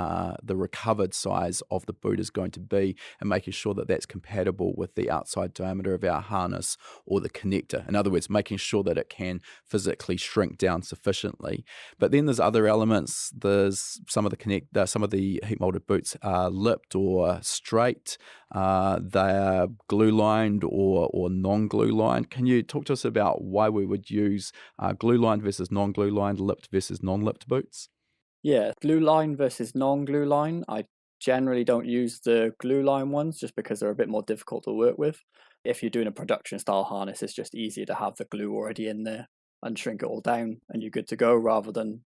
recovered size of the boot is going to be, and making sure that that's compatible with the outside diameter of our harness or the connector. In other words, making sure that it can physically shrink down sufficiently. But then there's other elements. There's some of the heat molded boots are lipped or straight. They're glue lined or non-glue lined. Can you talk to us about why we would use glue lined versus non-glue lined, lipped versus non-lipped boots? Yeah, glue line versus non-glue line. I generally don't use the glue line ones just because they're a bit more difficult to work with. If you're doing a production style harness, it's just easier to have the glue already in there and shrink it all down and you're good to go, rather than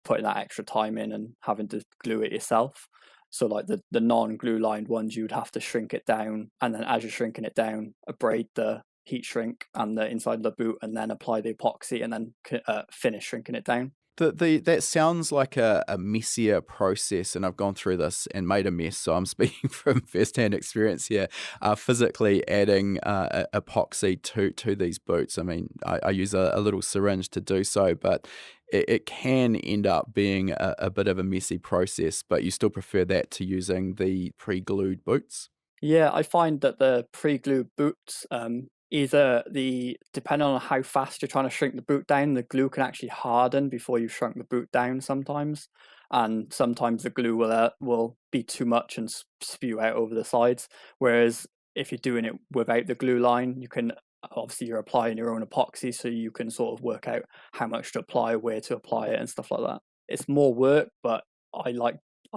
putting that extra time in and having to glue it yourself. So like the non-glue lined ones, you'd have to shrink it down, and then as you're shrinking it down, abrade the heat shrink and the inside of the boot, and then apply the epoxy, and then finish shrinking it down. That sounds like a messier process, and I've gone through this and made a mess, so I'm speaking from first-hand experience here. Physically adding epoxy to these boots. I mean, I use a little syringe to do so, but it can end up being a bit of a messy process, but you still prefer that to using the pre-glued boots? Yeah, I find that the pre-glue boots, depending on how fast you're trying to shrink the boot down, the glue can actually harden before you've shrunk the boot down sometimes. And sometimes the glue will be too much and spew out over the sides. Whereas if you're doing it without the glue line, obviously you're applying your own epoxy, so you can sort of work out how much to apply, where to apply it, and stuff like that. It's more work, but I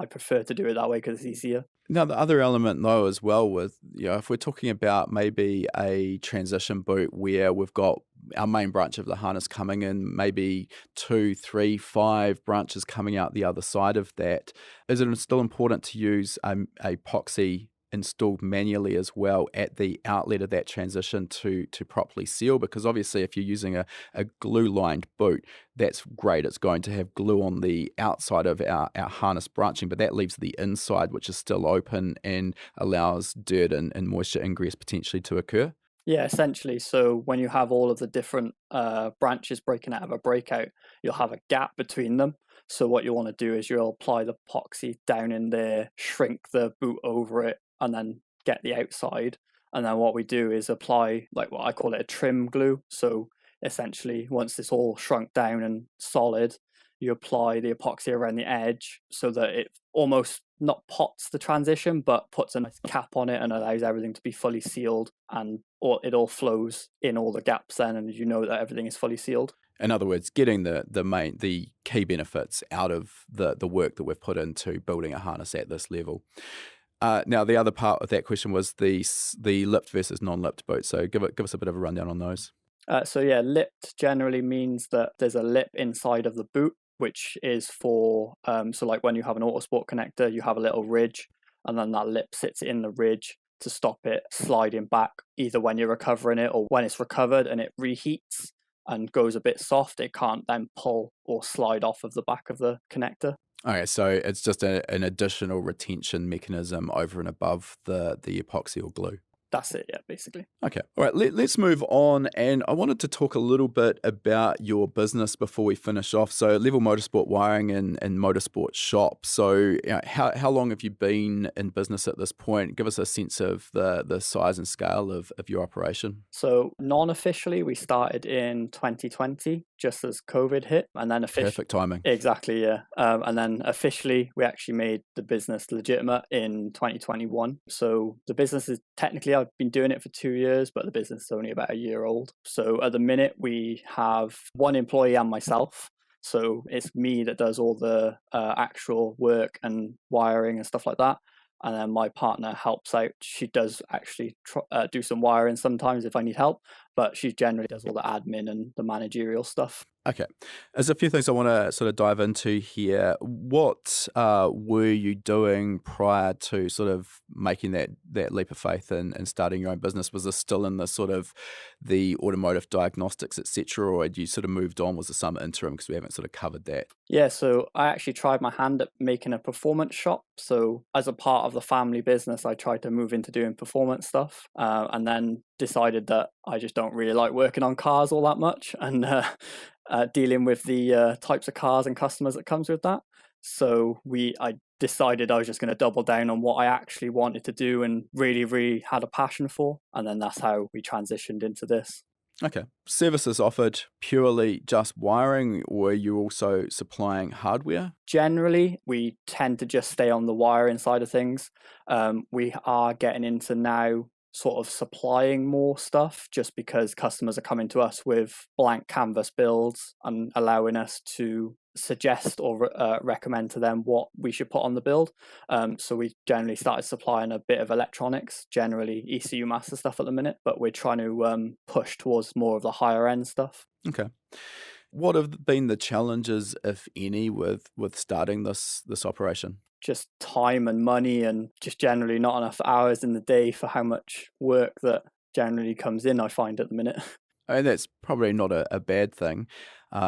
prefer to do it that way because it's easier. Now, the other element, though, as well, with, if we're talking about maybe a transition boot where we've got our main branch of the harness coming in, maybe 2, 3, 5 branches coming out the other side of that, is it still important to use a epoxy installed manually as well at the outlet of that transition to properly seal? Because obviously if you're using a glue lined boot, that's great, it's going to have glue on the outside of our harness branching, but that leaves the inside, which is still open and allows dirt and moisture ingress potentially to occur. Yeah, essentially. So when you have all of the different branches breaking out of a breakout, you'll have a gap between them. So what you want to do is you'll apply the epoxy down in there, shrink the boot over it, and then get the outside. And then what we do is apply, like, what I call it, a trim glue. So essentially, once it's all shrunk down and solid, you apply the epoxy around the edge so that it almost not pots the transition, but puts a nice cap on it and allows everything to be fully sealed and it all flows in all the gaps then, and you know that everything is fully sealed. In other words, getting the key benefits out of the work that we've put into building a harness at this level. Now, the other part of that question was the lipped versus non-lipped boot. So give us a bit of a rundown on those. So yeah, lipped generally means that there's a lip inside of the boot, which is for, so like when you have an Autosport connector, you have a little ridge, and then that lip sits in the ridge to stop it sliding back, either when you're recovering it or when it's recovered and it reheats and goes a bit soft, it can't then pull or slide off of the back of the connector. Okay, so it's just an additional retention mechanism over and above the epoxy or glue. That's it, yeah, basically. Okay. All right, let's move on. And I wanted to talk a little bit about your business before we finish off. So Level Motorsport Wiring and Motorsport Shop. So how long have you been in business at this point? Give us a sense of the size and scale of your operation. So non-officially, we started in 2020, just as COVID hit. And then Perfect timing. Exactly, yeah. And then officially, we actually made the business legitimate in 2021. So the business is technically, I've been doing it for 2 years, but the business is only about a year old. So at the minute, we have one employee and myself. So it's me that does all the actual work and wiring and stuff like that. And then my partner helps out. She does actually do some wiring sometimes if I need help, but she generally does all the admin and the managerial stuff. Okay. There's a few things I want to sort of dive into here. What were you doing prior to sort of making that leap of faith and starting your own business? Was this still in the sort of the automotive diagnostics, et cetera, or had you sort of moved on? Was there some interim, because we haven't sort of covered that? Yeah, so I actually tried my hand at making a performance shop. So as a part of the family business, I tried to move into doing performance stuff, and then decided that I just don't really like working on cars all that much, and dealing with the types of cars and customers that comes with that. So I decided I was just going to double down on what I actually wanted to do and really, really had a passion for. And then that's how we transitioned into this. Okay. Services offered purely just wiring, or were you also supplying hardware? Generally, we tend to just stay on the wiring side of things. We are getting into now sort of supplying more stuff, just because customers are coming to us with blank canvas builds and allowing us to suggest or recommend to them what we should put on the build. So we generally started supplying a bit of electronics, generally ECU master stuff at the minute, but we're trying to push towards more of the higher end stuff. Okay. What have been the challenges, if any, with starting this operation? Just time and money, and just generally not enough hours in the day for how much work that generally comes in, I find at the minute. And that's probably not a bad thing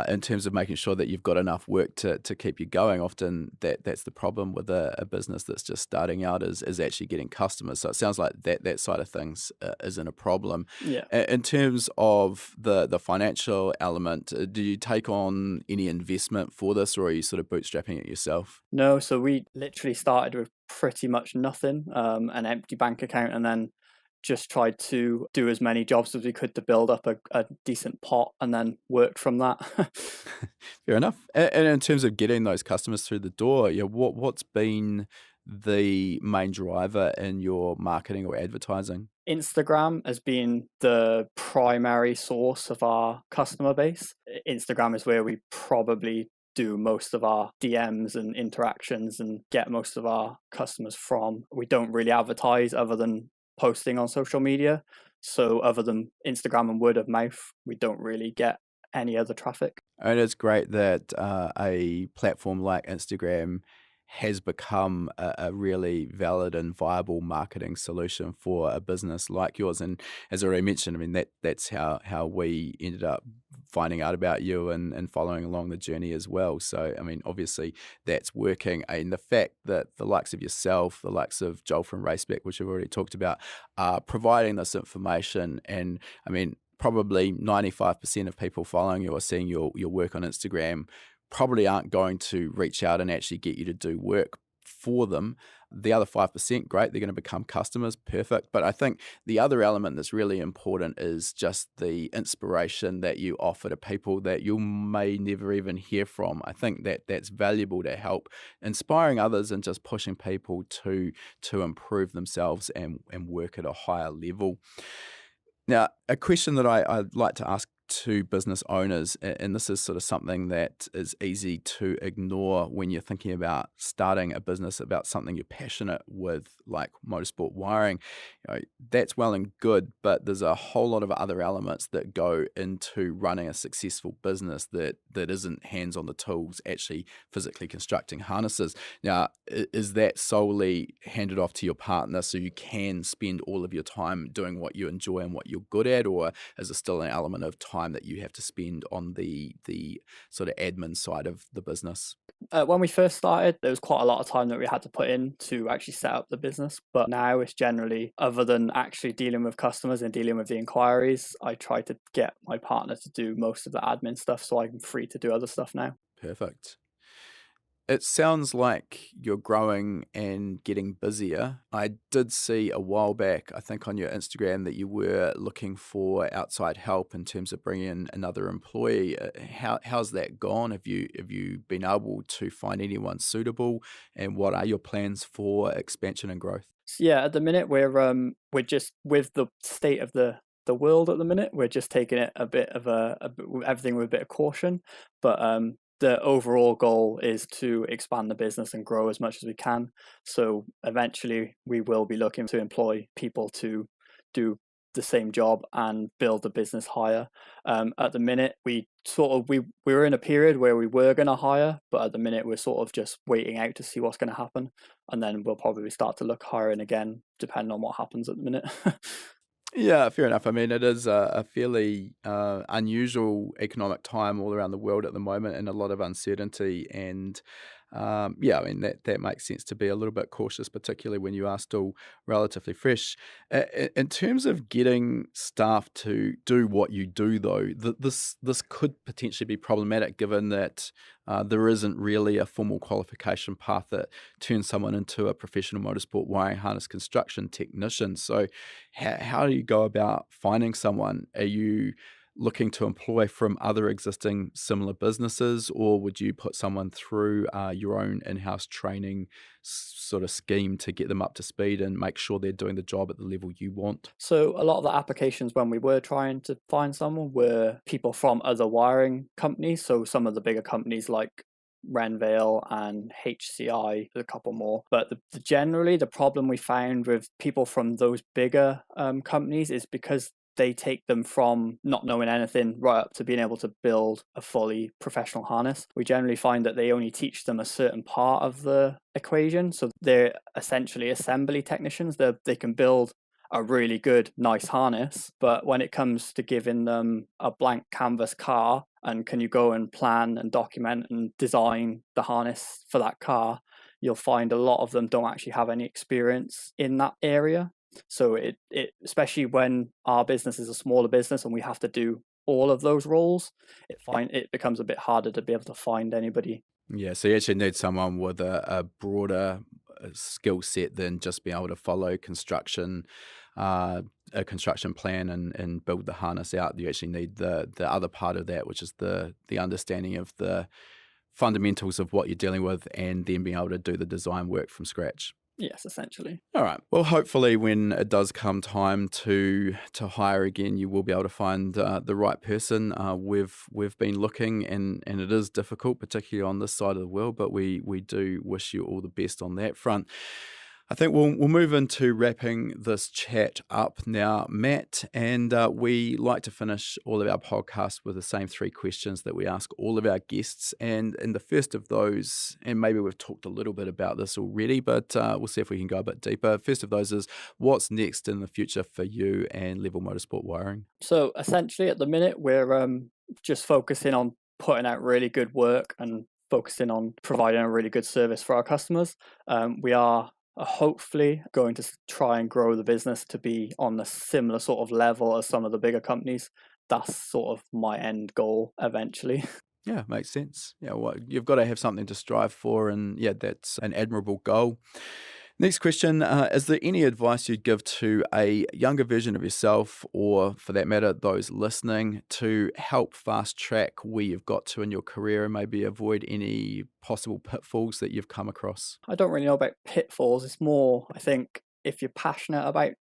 in terms of making sure that you've got enough work to keep you going. Often that's the problem with a business that's just starting out is actually getting customers. So it sounds like that side of things isn't a problem. Yeah. In terms of the financial element, do you take on any investment for this, or are you sort of bootstrapping it yourself? No, so we literally started with pretty much nothing, an empty bank account, and then just tried to do as many jobs as we could to build up a decent pot, and then worked from that. Fair enough. And in terms of getting those customers through the door, what's been the main driver in your marketing or advertising? Instagram has been the primary source of our customer base. Instagram is where we probably do most of our DMs and interactions and get most of our customers from. We don't really advertise other than posting on social media. So other than Instagram and word of mouth, we don't really get any other traffic. And it's great that a platform like Instagram has become a really valid and viable marketing solution for a business like yours. And as I already mentioned, I mean, that's how we ended up finding out about you and following along the journey as well. So, I mean, obviously that's working. And the fact that the likes of yourself, the likes of Joel from Racespec, which we've already talked about, are providing this information. And I mean, probably 95% of people following you or seeing your work on Instagram probably aren't going to reach out and actually get you to do work for them. The other 5%, great, they're going to become customers, perfect. But I think the other element that's really important is just the inspiration that you offer to people that you may never even hear from. I think that's valuable to help inspiring others and just pushing people to improve themselves and work at a higher level. Now, a question that I'd like to ask to business owners, and this is sort of something that is easy to ignore when you're thinking about starting a business about something you're passionate with, like motorsport wiring. That's well and good, but there's a whole lot of other elements that go into running a successful business that isn't hands on the tools, actually physically constructing harnesses. Now, is that solely handed off to your partner so you can spend all of your time doing what you enjoy and what you're good at, or is there still an element of time that you have to spend on the sort of admin side of the business? When we first started, there was quite a lot of time that we had to put in to actually set up the business. But now it's generally, other than actually dealing with customers and dealing with the inquiries, I try to get my partner to do most of the admin stuff so I'm free to do other stuff now. Perfect. It sounds like you're growing and getting busier. I did see a while back, I think on your Instagram, that you were looking for outside help in terms of bringing in another employee. How's that gone? Have you been able to find anyone suitable? And what are your plans for expansion and growth? So yeah, at the minute we're just with the state of the world at the minute. We're just taking it a bit of everything with a bit of caution. But the overall goal is to expand the business and grow as much as we can. So eventually we will be looking to employ people to do the same job and build the business higher. At the minute, we were in a period where we were going to hire, but at the minute we're sort of just waiting out to see what's going to happen, and then we'll probably start to look hiring again, depending on what happens at the minute. Yeah, fair enough. I mean, it is a fairly unusual economic time all around the world at the moment, and a lot of uncertainty. And yeah, I mean that makes sense to be a little bit cautious, particularly when you are still relatively fresh. In terms of getting staff to do what you do, though, this could potentially be problematic, given that there isn't really a formal qualification path that turns someone into a professional motorsport wiring harness construction technician. So how do you go about finding someone? Are you looking to employ from other existing similar businesses, or would you put someone through your own in-house training sort of scheme to get them up to speed and make sure they're doing the job at the level you want? So a lot of the applications when we were trying to find someone were people from other wiring companies. So some of the bigger companies like Renvale and HCI, a couple more. But generally, the problem we found with people from those bigger companies is because they take them from not knowing anything right up to being able to build a fully professional harness. We generally find that they only teach them a certain part of the equation. So they're essentially assembly technicians. They can build a really good, nice harness, but when it comes to giving them a blank canvas car and can you go and plan and document and design the harness for that car, you'll find a lot of them don't actually have any experience in that area. So it especially when our business is a smaller business and we have to do all of those roles, it becomes a bit harder to be able to find anybody. Yeah, so you actually need someone with a broader skill set than just being able to follow a construction plan and build the harness out. You actually need the other part of that, which is the understanding of the fundamentals of what you're dealing with, and then being able to do the design work from scratch. Yes, essentially. All right. Well, hopefully, when it does come time to hire again, you will be able to find the right person. We've been looking, and it is difficult, particularly on this side of the world. But we do wish you all the best on that front. I think we'll move into wrapping this chat up now, Matt. And we like to finish all of our podcasts with the same three questions that we ask all of our guests. And the first of those, and maybe we've talked a little bit about this already, but we'll see if we can go a bit deeper. First of those is, what's next in the future for you and Level Motorsport Wiring? So essentially, at the minute, we're just focusing on putting out really good work and focusing on providing a really good service for our customers. We are hopefully going to try and grow the business to be on a similar sort of level as some of the bigger companies. That's sort of my end goal eventually. Yeah, makes sense. Yeah, well, you've got to have something to strive for, and yeah, that's an admirable goal. Next question, is there any advice you'd give to a younger version of yourself, or for that matter, those listening, to help fast track where you've got to in your career and maybe avoid any possible pitfalls that you've come across? I don't really know about pitfalls. It's more, I think, if you're passionate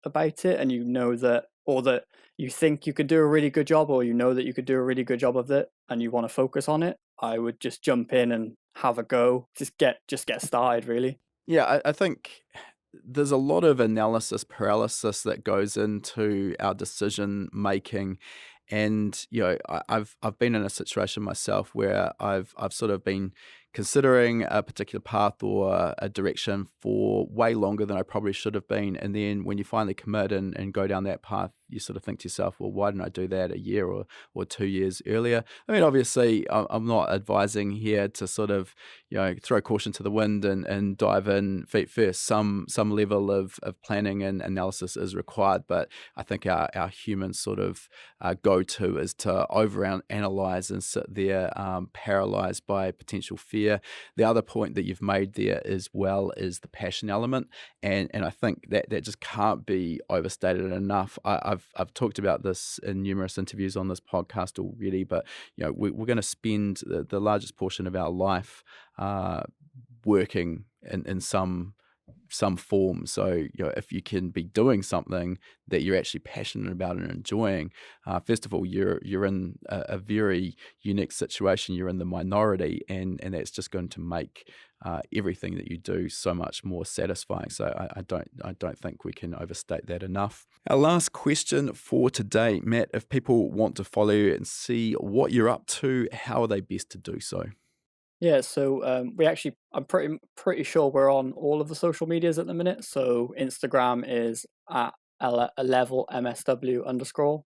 about it and you know that or that you think you could do a really good job, or you know that you could do a really good job of it and you want to focus on it, I would just jump in and have a go. Just get started, really. Yeah, I think there's a lot of analysis paralysis that goes into our decision making. And I've been in a situation myself where I've sort of been considering a particular path or a direction for way longer than I probably should have been. And then when you finally commit and go down that path, you sort of think to yourself, well, why didn't I do that a year or 2 years earlier? I mean, obviously, I'm not advising here to sort of, throw caution to the wind and dive in feet first. Some level of planning and analysis is required, but I think our human sort of go-to is to overanalyze and sit there paralyzed by potential fear. The other point that you've made there as well is the passion element, and I think that just can't be overstated enough. I've talked about this in numerous interviews on this podcast already, but we're going to spend the largest portion of our life working in some form. So, if you can be doing something that you're actually passionate about and enjoying, first of all, you're in a very unique situation. You're in the minority, and that's just going to make everything that you do so much more satisfying. So I don't think we can overstate that enough. Our last question for today, Matt, if people want to follow you and see what you're up to, how are they best to do so? Yeah, so I'm pretty sure we're on all of the social medias at the minute. So Instagram is at level MSW underscore.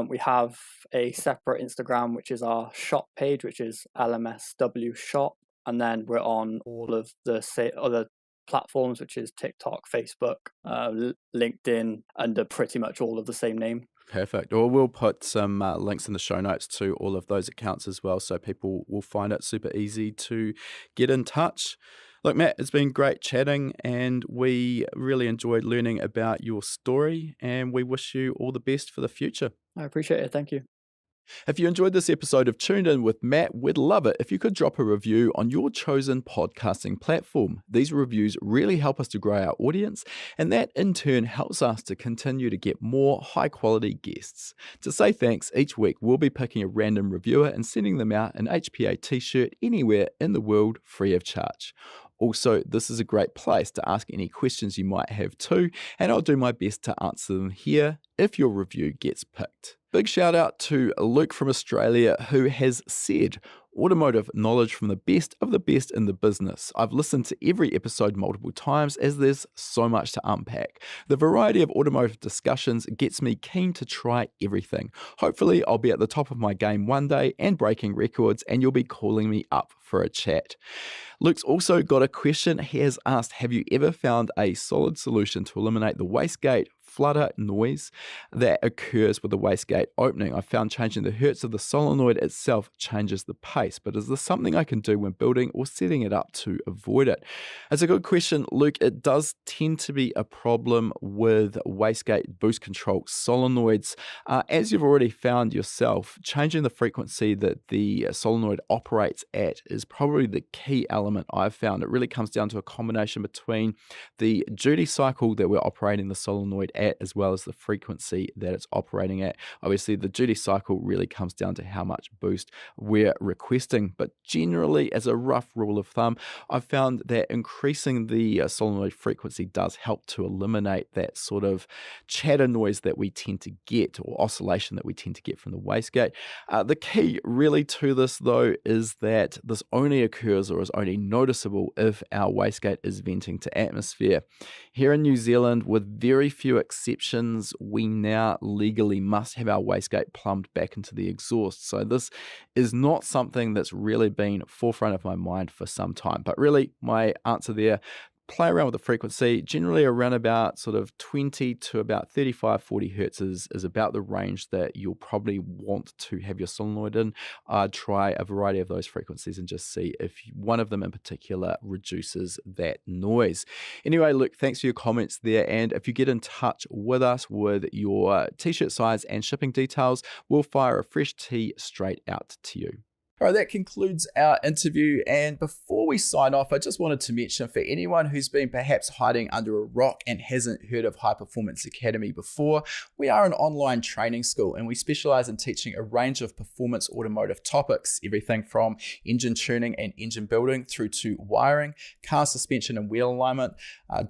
We have a separate Instagram, which is our shop page, which is LMSW shop. And then we're on all of the other platforms, which is TikTok, Facebook, LinkedIn, under pretty much all of the same name. Perfect. Or we'll put some links in the show notes to all of those accounts as well, so people will find it super easy to get in touch. Look, Matt, it's been great chatting, and we really enjoyed learning about your story, and we wish you all the best for the future. I appreciate it. Thank you. If you enjoyed this episode of Tuned In with Matt, we'd love it if you could drop a review on your chosen podcasting platform. These reviews really help us to grow our audience, and that in turn helps us to continue to get more high quality guests. To say thanks, each week we'll be picking a random reviewer and sending them out an HPA t-shirt anywhere in the world free of charge. Also, this is a great place to ask any questions you might have too, and I'll do my best to answer them here if your review gets picked. Big shout out to Luke from Australia, who has said, automotive knowledge from the best of the best in the business. I've listened to every episode multiple times as there's so much to unpack. The variety of automotive discussions gets me keen to try everything. Hopefully I'll be at the top of my game one day and breaking records, and you'll be calling me up for a chat. Luke's also got a question. He has asked, have you ever found a solid solution to eliminate the wastegate flutter noise that occurs with the wastegate opening? I found changing the hertz of the solenoid itself changes the pace, but is this something I can do when building or setting it up to avoid it? That's a good question, Luke. It does tend to be a problem with wastegate boost control solenoids. As you've already found yourself, changing the frequency that the solenoid operates at is probably the key element I've found. It really comes down to a combination between the duty cycle that we're operating the solenoid at, as well as the frequency that it's operating at. Obviously, the duty cycle really comes down to how much boost we're requesting, but generally, as a rough rule of thumb, I've found that increasing the solenoid frequency does help to eliminate that sort of chatter noise that we tend to get, or oscillation that we tend to get from the wastegate. The key really to this, though, is that this only occurs or is only noticeable if our wastegate is venting to atmosphere. Here in New Zealand, with very few exceptions, we now legally must have our wastegate plumbed back into the exhaust. So this is not something that's really been forefront of my mind for some time. But really, my answer there, play around with the frequency. Generally around about sort of 20 to about 35, 40 hertz is about the range that you'll probably want to have your solenoid in. Try a variety of those frequencies and just see if one of them in particular reduces that noise. Anyway, look, thanks for your comments there. And if you get in touch with us with your t-shirt size and shipping details, we'll fire a fresh tee straight out to you. All right, that concludes our interview. And before we sign off, I just wanted to mention for anyone who's been perhaps hiding under a rock and hasn't heard of High Performance Academy before, we are an online training school and we specialize in teaching a range of performance automotive topics, everything from engine tuning and engine building through to wiring, car suspension and wheel alignment,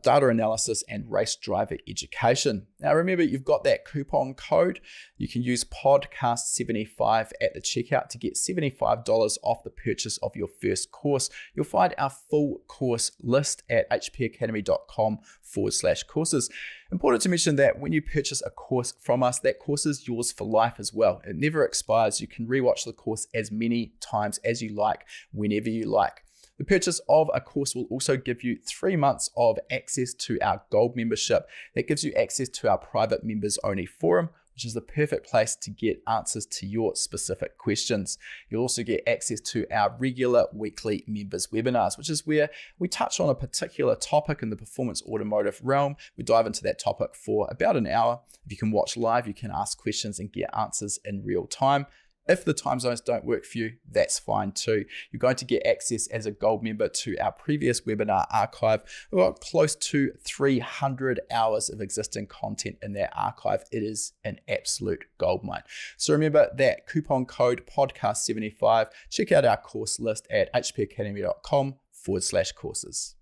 data analysis, and race driver education. Now remember, you've got that coupon code. You can use podcast75 at the checkout to get $75 off the purchase of your first course. You'll find our full course list at hpacademy.com/courses. Important to mention that when you purchase a course from us, that course is yours for life as well. It never expires. You can rewatch the course as many times as you like, whenever you like. The purchase of a course will also give you 3 months of access to our Gold membership. That gives you access to our private members only forum, which is the perfect place to get answers to your specific questions. You'll also get access to our regular weekly members webinars, which is where we touch on a particular topic in the performance automotive realm. We dive into that topic for about an hour. If you can watch live, you can ask questions and get answers in real time. If the time zones don't work for you, that's fine too. You're going to get access as a Gold member to our previous webinar archive. We've got close to 300 hours of existing content in that archive. It is an absolute goldmine. So remember that coupon code podcast75. Check out our course list at hpacademy.com/courses.